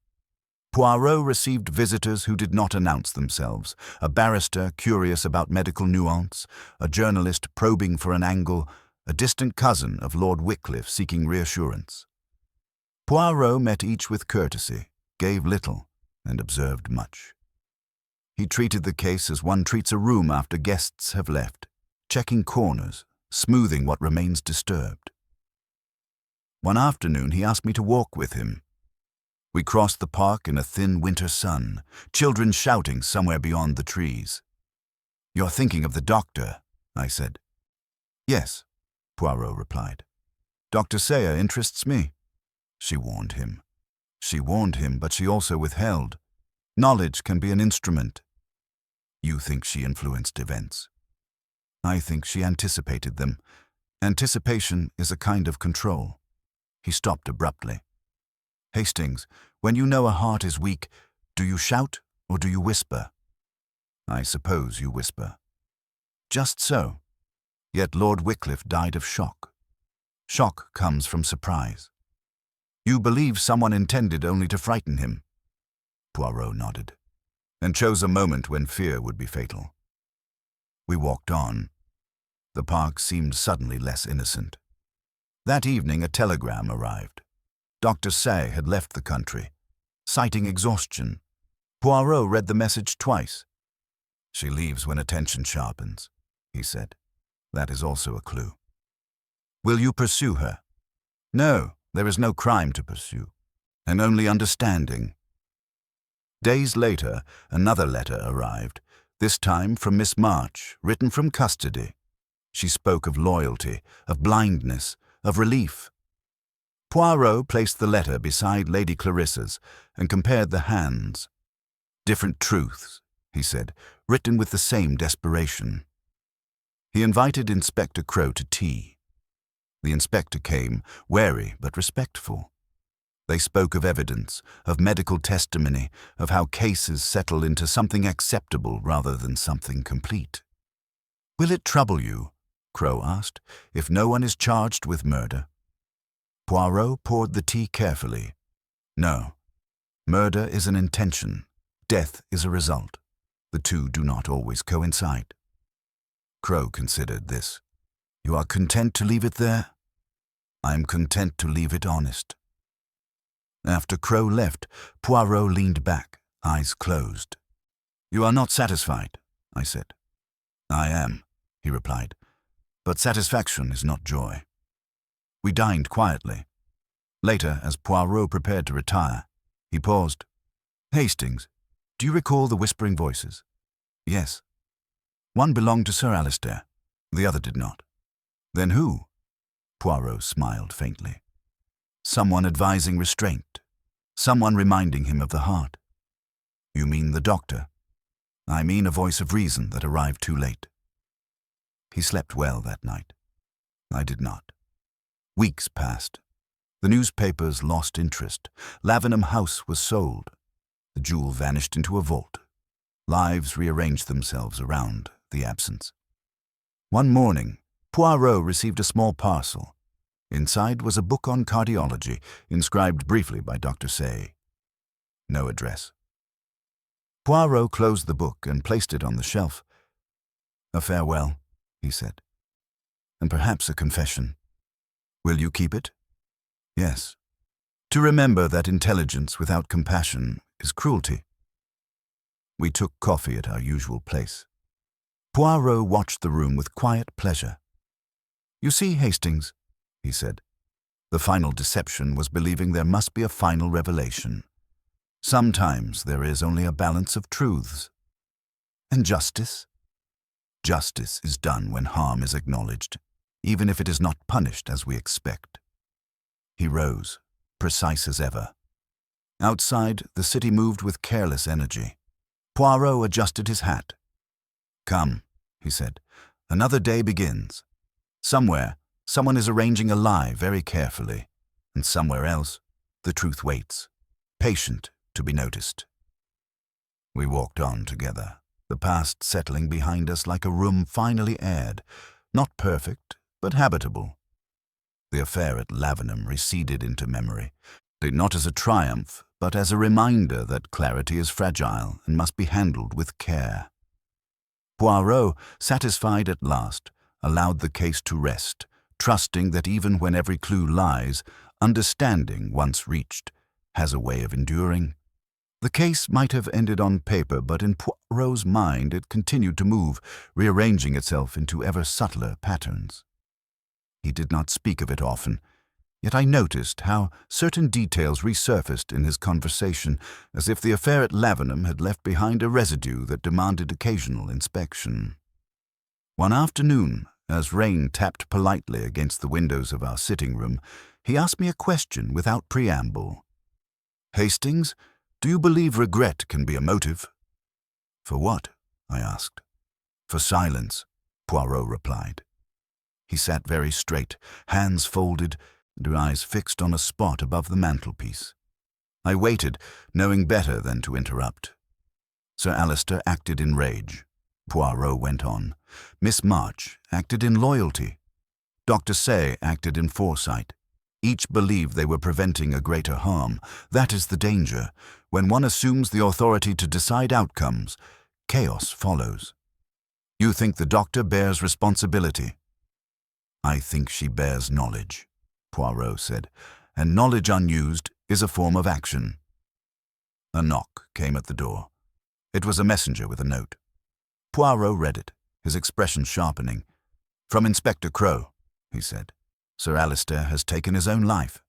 Poirot received visitors who did not announce themselves, a barrister curious about medical nuance, a journalist probing for an angle, a distant cousin of Lord Wycliffe seeking reassurance. Poirot met each with courtesy, gave little, and observed much. He treated the case as one treats a room after guests have left, checking corners, smoothing what remains disturbed. One afternoon he asked me to walk with him. We crossed the park in a thin winter sun, children shouting somewhere beyond the trees. "You're thinking of the doctor," I said. "Yes," Poirot replied. "Dr. Sayer interests me." She warned him. She warned him, but she also withheld. Knowledge can be an instrument. You think she influenced events. I think she anticipated them. Anticipation is a kind of control. He stopped abruptly. "Hastings, when you know a heart is weak, do you shout or do you whisper?" "I suppose you whisper." "Just so. Yet Lord Wycliffe died of shock. Shock comes from surprise. You believe someone intended only to frighten him?" Poirot nodded, and chose a moment when fear would be fatal. We walked on. The park seemed suddenly less innocent. That evening a telegram arrived. Dr. Say had left the country, citing exhaustion. Poirot read the message twice. "She leaves when attention sharpens," he said. "That is also a clue." "Will you pursue her?" "No, there is no crime to pursue, and only understanding." Days later, another letter arrived, this time from Miss March, written from custody. She spoke of loyalty, of blindness, of relief. Poirot placed the letter beside Lady Clarissa's and compared the hands. "Different truths," he said, written with the same desperation. He invited Inspector Crowe to tea. The inspector came, wary but respectful. They spoke of evidence, of medical testimony, of how cases settle into something acceptable rather than something complete. "Will it trouble you," Crowe asked, "if no one is charged with murder?" Poirot poured the tea carefully. "No. Murder is an intention. Death is a result. The two do not always coincide." Crowe considered this. "You are content to leave it there?" "I am content to leave it honest." After Crowe left, Poirot leaned back, eyes closed. "You are not satisfied," I said. "I am," he replied, "but satisfaction is not joy." We dined quietly. Later, as Poirot prepared to retire, he paused. "Hastings, do you recall the whispering voices?" "Yes." "One belonged to Sir Alistair. The other did not." "Then who?" Poirot smiled faintly. "Someone advising restraint. Someone reminding him of the heart." "You mean the doctor?" "I mean a voice of reason that arrived too late." He slept well that night. I did not. Weeks passed. The newspapers lost interest. Lavenham House was sold. The jewel vanished into a vault. Lives rearranged themselves around the absence. One morning, Poirot received a small parcel. Inside was a book on cardiology, inscribed briefly by Dr. Say. No address. Poirot closed the book and placed it on the shelf. "A farewell," he said, "and perhaps a confession. Will you keep it?" "Yes. To remember that intelligence without compassion is cruelty." We took coffee at our usual place. Poirot watched the room with quiet pleasure. "You see, Hastings," he said, "the final deception was believing there must be a final revelation. Sometimes there is only a balance of truths. And justice? Justice is done when harm is acknowledged, even if it is not punished as we expect." He rose, precise as ever. Outside, the city moved with careless energy. Poirot adjusted his hat. "Come," he said, "another day begins. Somewhere, someone is arranging a lie very carefully, and somewhere else, the truth waits, patient to be noticed." We walked on together, the past settling behind us like a room finally aired, not perfect, but habitable. The affair at Lavenham receded into memory, not as a triumph, but as a reminder that clarity is fragile and must be handled with care. Poirot, satisfied at last, allowed the case to rest, trusting that even when every clue lies, understanding, once reached, has a way of enduring. The case might have ended on paper, but in Poirot's mind it continued to move, rearranging itself into ever subtler patterns. He did not speak of it often, yet I noticed how certain details resurfaced in his conversation, as if the affair at Lavenham had left behind a residue that demanded occasional inspection. One afternoon, as rain tapped politely against the windows of our sitting room, he asked me a question without preamble. "Hastings, do you believe regret can be a motive?" "For what?" I asked. "For silence," Poirot replied. He sat very straight, hands folded, and eyes fixed on a spot above the mantelpiece. I waited, knowing better than to interrupt. Sir Alistair acted in rage. Poirot went on. Miss March acted in loyalty. Dr. Say acted in foresight. Each believed they were preventing a greater harm. That is the danger. When one assumes the authority to decide outcomes, chaos follows. You think the doctor bears responsibility, "I think she bears knowledge," Poirot said, "and knowledge unused is a form of action." A knock came at the door. It was a messenger with a note. Poirot read it, his expression sharpening. "From Inspector Crowe," he said. "Sir Alistair has taken his own life."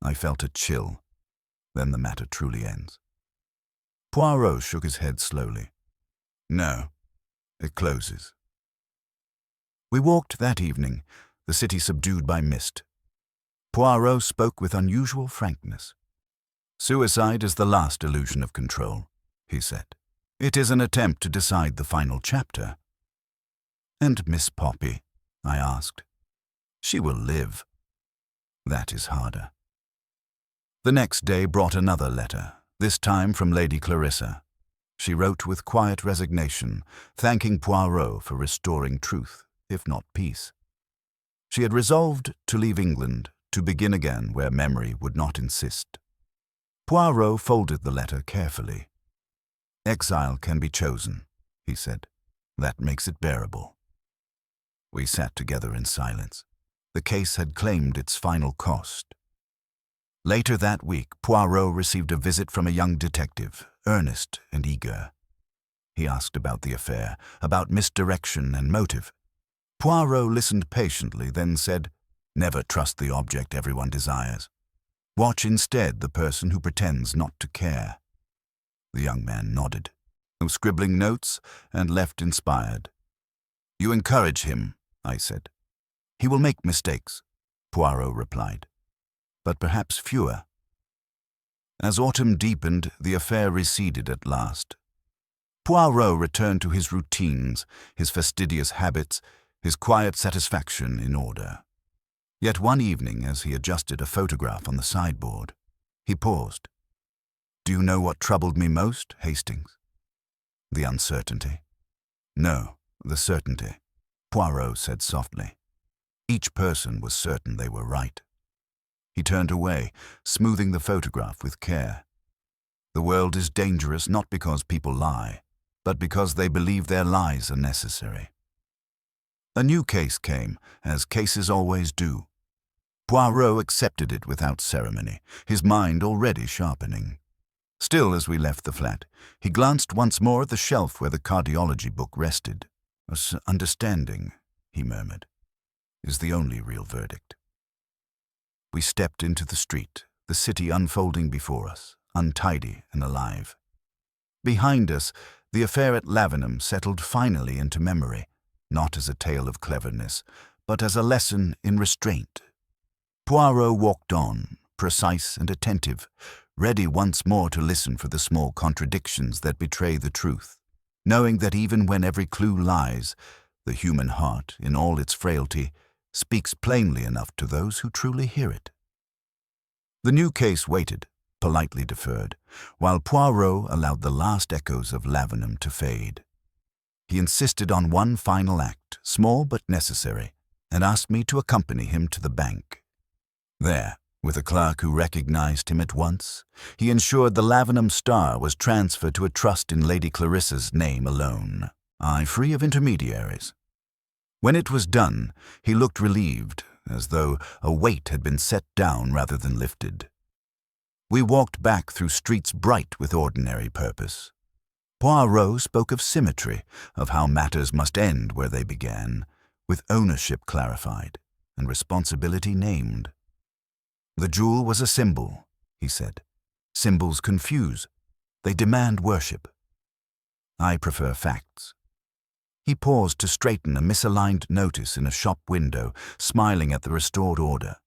I felt a chill. Then the matter truly ends. Poirot shook his head slowly. "No, it closes." We walked that evening, the city subdued by mist. Poirot spoke with unusual frankness. "Suicide is the last illusion of control," he said. "It is an attempt to decide the final chapter." "And Miss Poppy?" I asked. "She will live." "That is harder." The next day brought another letter, this time from Lady Clarissa. She wrote with quiet resignation, thanking Poirot for restoring truth, if not peace. She had resolved to leave England, to begin again where memory would not insist. Poirot folded the letter carefully. "Exile can be chosen," he said. "That makes it bearable." We sat together in silence. The case had claimed its final cost. Later that week, Poirot received a visit from a young detective, earnest and eager. He asked about the affair, about misdirection and motive. Poirot listened patiently, then said, "Never trust the object everyone desires. Watch instead the person who pretends not to care." The young man nodded, scribbling notes, and left inspired. "You encourage him," I said. "He will make mistakes," Poirot replied, "but perhaps fewer." As autumn deepened, the affair receded at last. Poirot returned to his routines, his fastidious habits, his quiet satisfaction in order. Yet one evening, as he adjusted a photograph on the sideboard, he paused. "Do you know what troubled me most, Hastings?" "The uncertainty." "No, the certainty," Poirot said softly. Each person was certain they were right. He turned away, smoothing the photograph with care. "The world is dangerous not because people lie, but because they believe their lies are necessary." A new case came, as cases always do. Poirot accepted it without ceremony, his mind already sharpening. Still, as we left the flat, he glanced once more at the shelf where the cardiology book rested. "Understanding," he murmured, "is the only real verdict." We stepped into the street, the city unfolding before us, untidy and alive. Behind us, the affair at Lavenham settled finally into memory, not as a tale of cleverness, but as a lesson in restraint. Poirot walked on, precise and attentive, ready once more to listen for the small contradictions that betray the truth, knowing that even when every clue lies, the human heart, in all its frailty, speaks plainly enough to those who truly hear it. The new case waited, politely deferred, while Poirot allowed the last echoes of Lavenham to fade. He insisted on one final act, small but necessary, and asked me to accompany him to the bank. There, with a clerk who recognized him at once, he ensured the Lavenham Star was transferred to a trust in Lady Clarissa's name alone, free of intermediaries. When it was done, he looked relieved, as though a weight had been set down rather than lifted. We walked back through streets bright with ordinary purpose. Poirot spoke of symmetry, of how matters must end where they began, with ownership clarified and responsibility named. "The jewel was a symbol," he said. "Symbols confuse. They demand worship. I prefer facts." He paused to straighten a misaligned notice in a shop window, smiling at the restored order.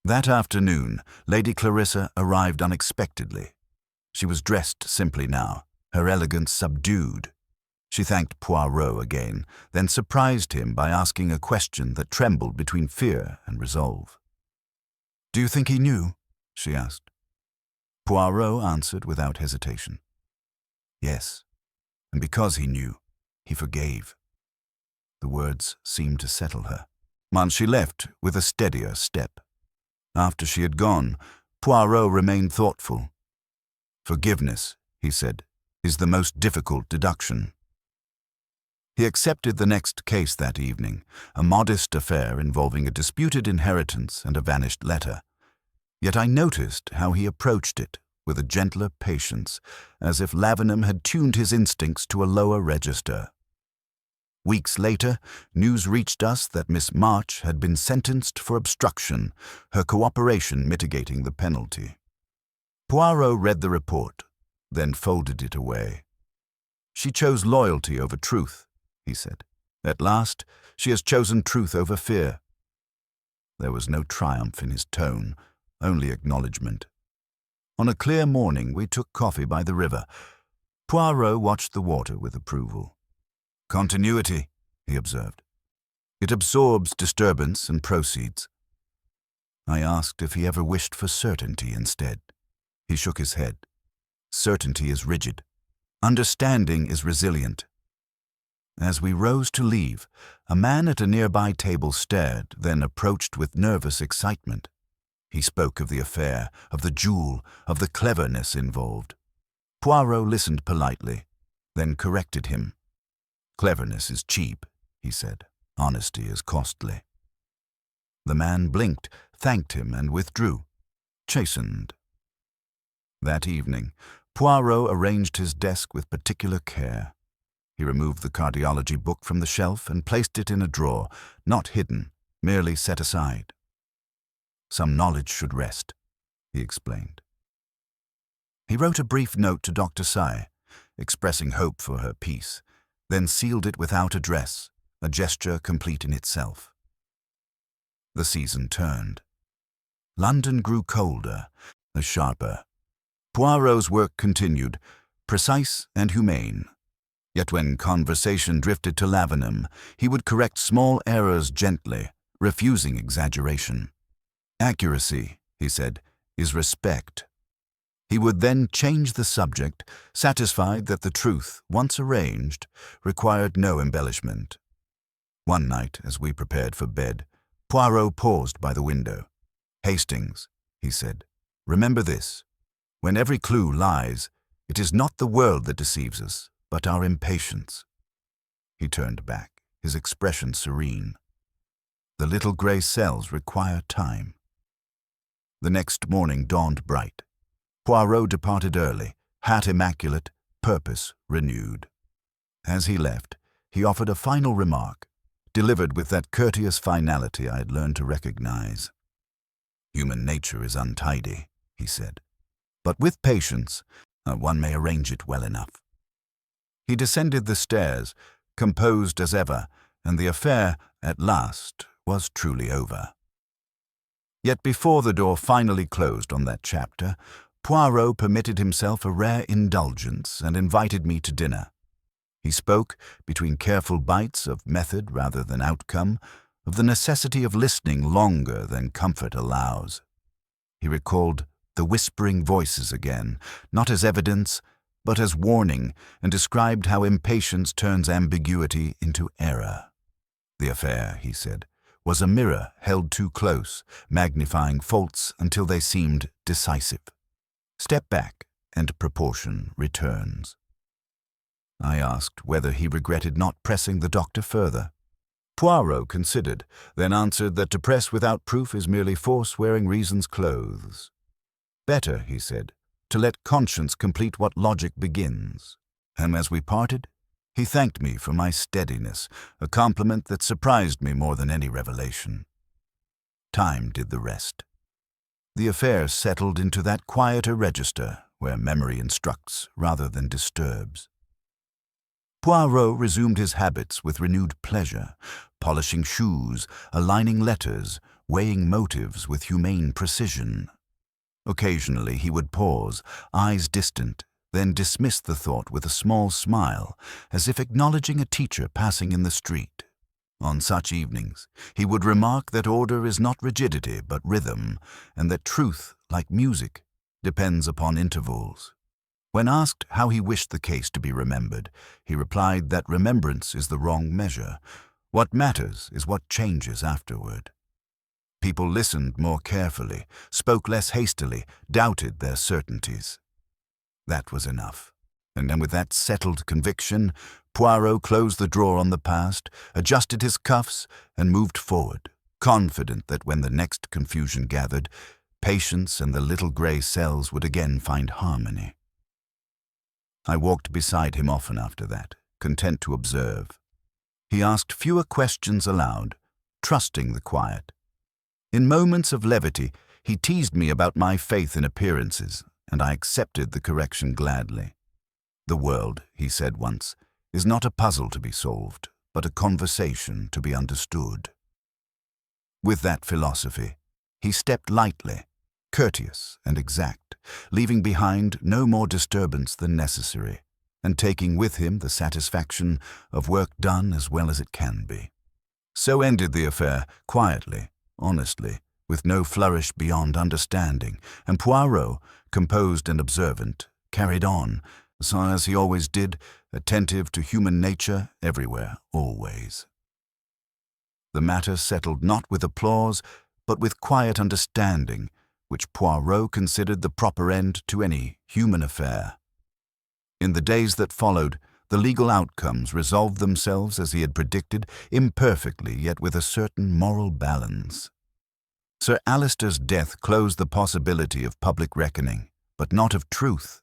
That afternoon, Lady Clarissa arrived unexpectedly. She was dressed simply now, her elegance subdued. She thanked Poirot again, then surprised him by asking a question that trembled between fear and resolve. "Do you think he knew?" she asked. Poirot answered without hesitation. "Yes, and because he knew, he forgave." The words seemed to settle her, and she left with a steadier step. After she had gone, Poirot remained thoughtful. "Forgiveness," he said, "is the most difficult deduction." He accepted the next case that evening, a modest affair involving a disputed inheritance and a vanished letter. Yet I noticed how he approached it with a gentler patience, as if Lavenham had tuned his instincts to a lower register. Weeks later, news reached us that Miss March had been sentenced for obstruction, her cooperation mitigating the penalty. Poirot read the report, then folded it away. "She chose loyalty over truth," he said. "At last, she has chosen truth over fear." There was no triumph in his tone, only acknowledgement. On a clear morning, we took coffee by the river. Poirot watched the water with approval. "Continuity," he observed. "It absorbs disturbance and proceeds." I asked if he ever wished for certainty instead. He shook his head. "Certainty is rigid. Understanding is resilient." As we rose to leave, a man at a nearby table stared, then approached with nervous excitement. He spoke of the affair, of the jewel, of the cleverness involved. Poirot listened politely, then corrected him. "Cleverness is cheap," he said. "Honesty is costly." The man blinked, thanked him, and withdrew, chastened. That evening, Poirot arranged his desk with particular care. He removed the cardiology book from the shelf and placed it in a drawer, not hidden, merely set aside. "Some knowledge should rest," he explained. He wrote a brief note to Dr. Sy, expressing hope for her peace, then sealed it without address, a gesture complete in itself. The season turned. London grew colder, sharper. Poirot's work continued, precise and humane. Yet when conversation drifted to Lavenham, he would correct small errors gently, refusing exaggeration. "Accuracy," he said, "is respect." He would then change the subject, satisfied that the truth, once arranged, required no embellishment. One night, as we prepared for bed, Poirot paused by the window. "Hastings," he said, "remember this. When every clue lies, it is not the world that deceives us, but our impatience." He turned back, his expression serene. "The little grey cells require time." The next morning dawned bright. Poirot departed early, hat immaculate, purpose renewed. As he left, he offered a final remark, delivered with that courteous finality I had learned to recognize. "Human nature is untidy," he said, "but with patience, one may arrange it well enough." He descended the stairs, composed as ever, and the affair, at last, was truly over. Yet before the door finally closed on that chapter, Poirot permitted himself a rare indulgence and invited me to dinner. He spoke, between careful bites of method rather than outcome, of the necessity of listening longer than comfort allows. He recalled the whispering voices again, not as evidence, but as warning, and described how impatience turns ambiguity into error. The affair, he said, was a mirror held too close, magnifying faults until they seemed decisive. Step back, and proportion returns. I asked whether he regretted not pressing the doctor further. Poirot considered, then answered that to press without proof is merely force wearing reason's clothes. Better, he said, to let conscience complete what logic begins. And as we parted, he thanked me for my steadiness, a compliment that surprised me more than any revelation. Time did the rest. The affair settled into that quieter register where memory instructs rather than disturbs. Poirot resumed his habits with renewed pleasure, polishing shoes, aligning letters, weighing motives with humane precision. Occasionally he would pause, eyes distant, then dismiss the thought with a small smile, as if acknowledging a teacher passing in the street. On such evenings, he would remark that order is not rigidity but rhythm, and that truth, like music, depends upon intervals. When asked how he wished the case to be remembered, he replied that remembrance is the wrong measure. What matters is what changes afterward. People listened more carefully, spoke less hastily, doubted their certainties. That was enough. And then with that settled conviction, Poirot closed the drawer on the past, adjusted his cuffs, and moved forward, confident that when the next confusion gathered, Patience and the little grey cells would again find harmony. I walked beside him often after that, content to observe. He asked fewer questions aloud, trusting the quiet. In moments of levity, he teased me about my faith in appearances, and I accepted the correction gladly. The world, he said once, is not a puzzle to be solved, but a conversation to be understood. With that philosophy, he stepped lightly, courteous and exact, leaving behind no more disturbance than necessary, and taking with him the satisfaction of work done as well as it can be. So ended the affair, quietly, honestly, with no flourish beyond understanding, and Poirot, composed and observant, carried on, as he always did, attentive to human nature everywhere, always. The matter settled not with applause, but with quiet understanding, which Poirot considered the proper end to any human affair. In the days that followed, the legal outcomes resolved themselves as he had predicted, imperfectly yet with a certain moral balance. Sir Alister's death closed the possibility of public reckoning, but not of truth.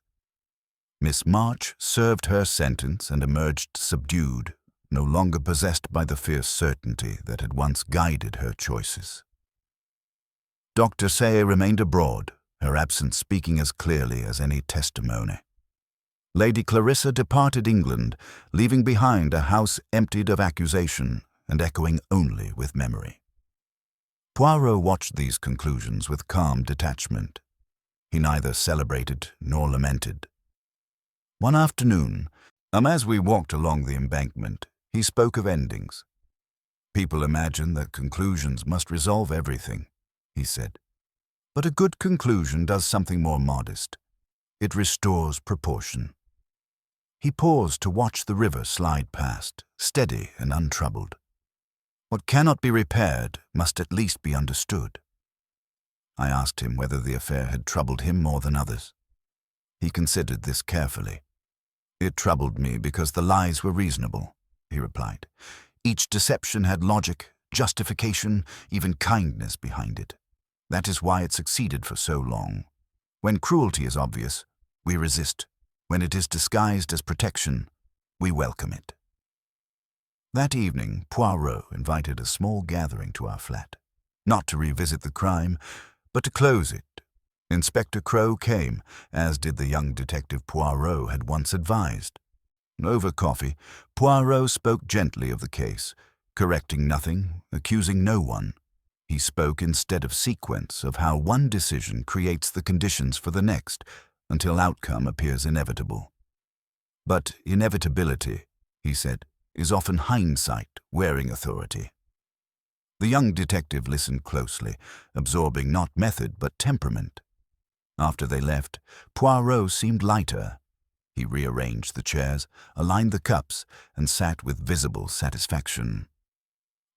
Miss March served her sentence and emerged subdued, no longer possessed by the fierce certainty that had once guided her choices. Dr. Say remained abroad, her absence speaking as clearly as any testimony. Lady Clarissa departed England, leaving behind a house emptied of accusation and echoing only with memory. Poirot watched these conclusions with calm detachment. He neither celebrated nor lamented. One afternoon, as we walked along the embankment, he spoke of endings. People imagine that conclusions must resolve everything, he said. But a good conclusion does something more modest. It restores proportion. He paused to watch the river slide past, steady and untroubled. What cannot be repaired must at least be understood. I asked him whether the affair had troubled him more than others. He considered this carefully. It troubled me because the lies were reasonable, he replied. Each deception had logic, justification, even kindness behind it. That is why it succeeded for so long. When cruelty is obvious, we resist. When it is disguised as protection, we welcome it. That evening, Poirot invited a small gathering to our flat, not to revisit the crime, but to close it. Inspector Crowe came, as did the young detective Poirot had once advised. Over coffee, Poirot spoke gently of the case, correcting nothing, accusing no one. He spoke instead of sequence of how one decision creates the conditions for the next, until outcome appears inevitable. But inevitability, he said, is often hindsight wearing authority. The young detective listened closely, absorbing not method but temperament. After they left, Poirot seemed lighter. He rearranged the chairs, aligned the cups, and sat with visible satisfaction.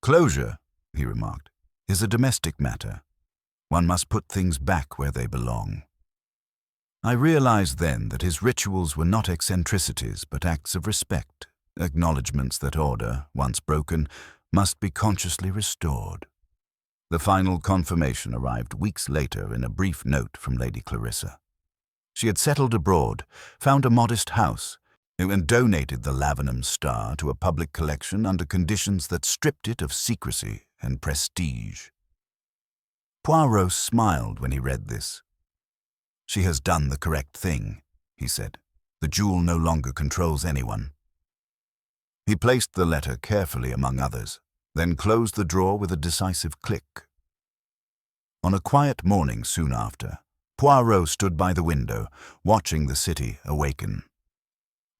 Closure, he remarked, is a domestic matter. One must put things back where they belong. I realized then that his rituals were not eccentricities but acts of respect, acknowledgments that order, once broken, must be consciously restored. The final confirmation arrived weeks later in a brief note from Lady Clarissa. She had settled abroad, found a modest house, and donated the Lavenham Star to a public collection under conditions that stripped it of secrecy and prestige. Poirot smiled when he read this. She has done the correct thing, he said. The jewel no longer controls anyone. He placed the letter carefully among others, then closed the drawer with a decisive click. On a quiet morning soon after, Poirot stood by the window, watching the city awaken.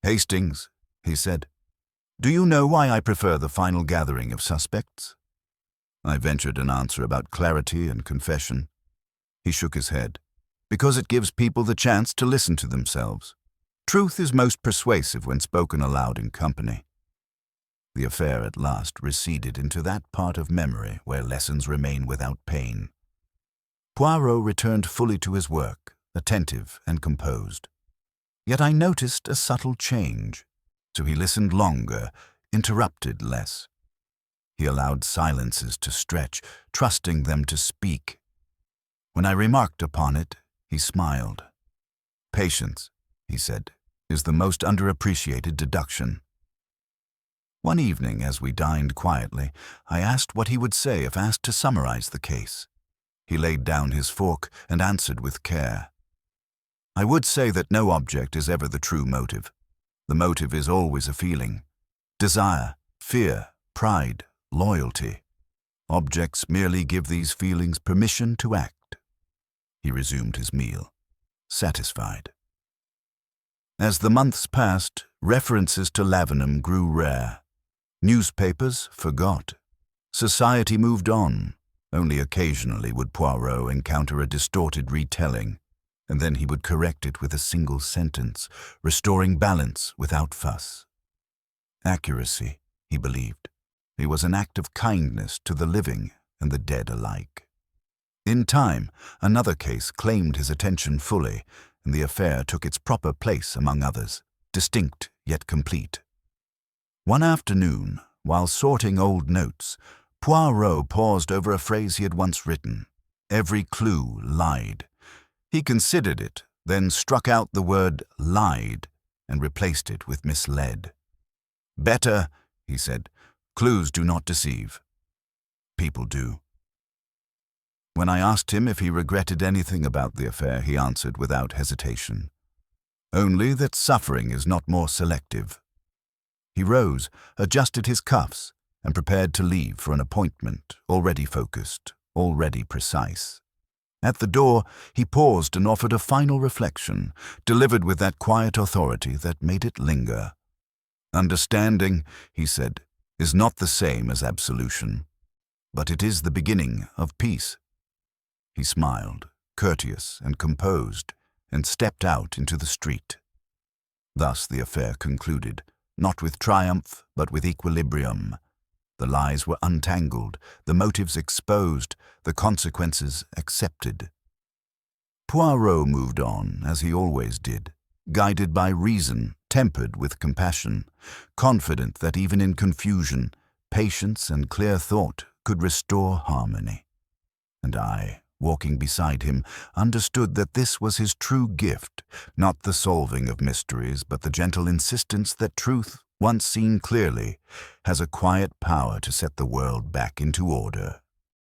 Hastings, he said, do you know why I prefer the final gathering of suspects? I ventured an answer about clarity and confession. He shook his head. Because it gives people the chance to listen to themselves. Truth is most persuasive when spoken aloud in company. The affair at last receded into that part of memory where lessons remain without pain. Poirot returned fully to his work, attentive and composed. Yet I noticed a subtle change, so he listened longer, interrupted less. He allowed silences to stretch, trusting them to speak. When I remarked upon it, he smiled. "Patience," he said, "is the most underappreciated deduction." One evening, as we dined quietly, I asked what he would say if asked to summarize the case. He laid down his fork and answered with care. "I would say that no object is ever the true motive. The motive is always a feeling. Desire, fear, pride, loyalty. Objects merely give these feelings permission to act." He resumed his meal, satisfied. As the months passed, references to Lavenham grew rare. Newspapers forgot. Society moved on. Only occasionally would Poirot encounter a distorted retelling, and then he would correct it with a single sentence, restoring balance without fuss. Accuracy, he believed, it was an act of kindness to the living and the dead alike. In time, another case claimed his attention fully, and the affair took its proper place among others, distinct yet complete. One afternoon, while sorting old notes, Poirot paused over a phrase he had once written. Every clue lied. He considered it, then struck out the word lied and replaced it with misled. "Better," he said, "clues do not deceive. People do." When I asked him if he regretted anything about the affair, he answered without hesitation, "Only that suffering is not more selective." He rose, adjusted his cuffs, and prepared to leave for an appointment, already focused, already precise. At the door, he paused and offered a final reflection, delivered with that quiet authority that made it linger. "Understanding," he said, "is not the same as absolution, but it is the beginning of peace." He smiled, courteous and composed, and stepped out into the street. Thus the affair concluded, not with triumph, but with equilibrium. The lies were untangled, the motives exposed, the consequences accepted. Poirot moved on, as he always did, guided by reason, tempered with compassion, confident that even in confusion, patience and clear thought could restore harmony. And I, walking beside him, understood that this was his true gift, not the solving of mysteries, but the gentle insistence that truth, once seen clearly, has a quiet power to set the world back into order.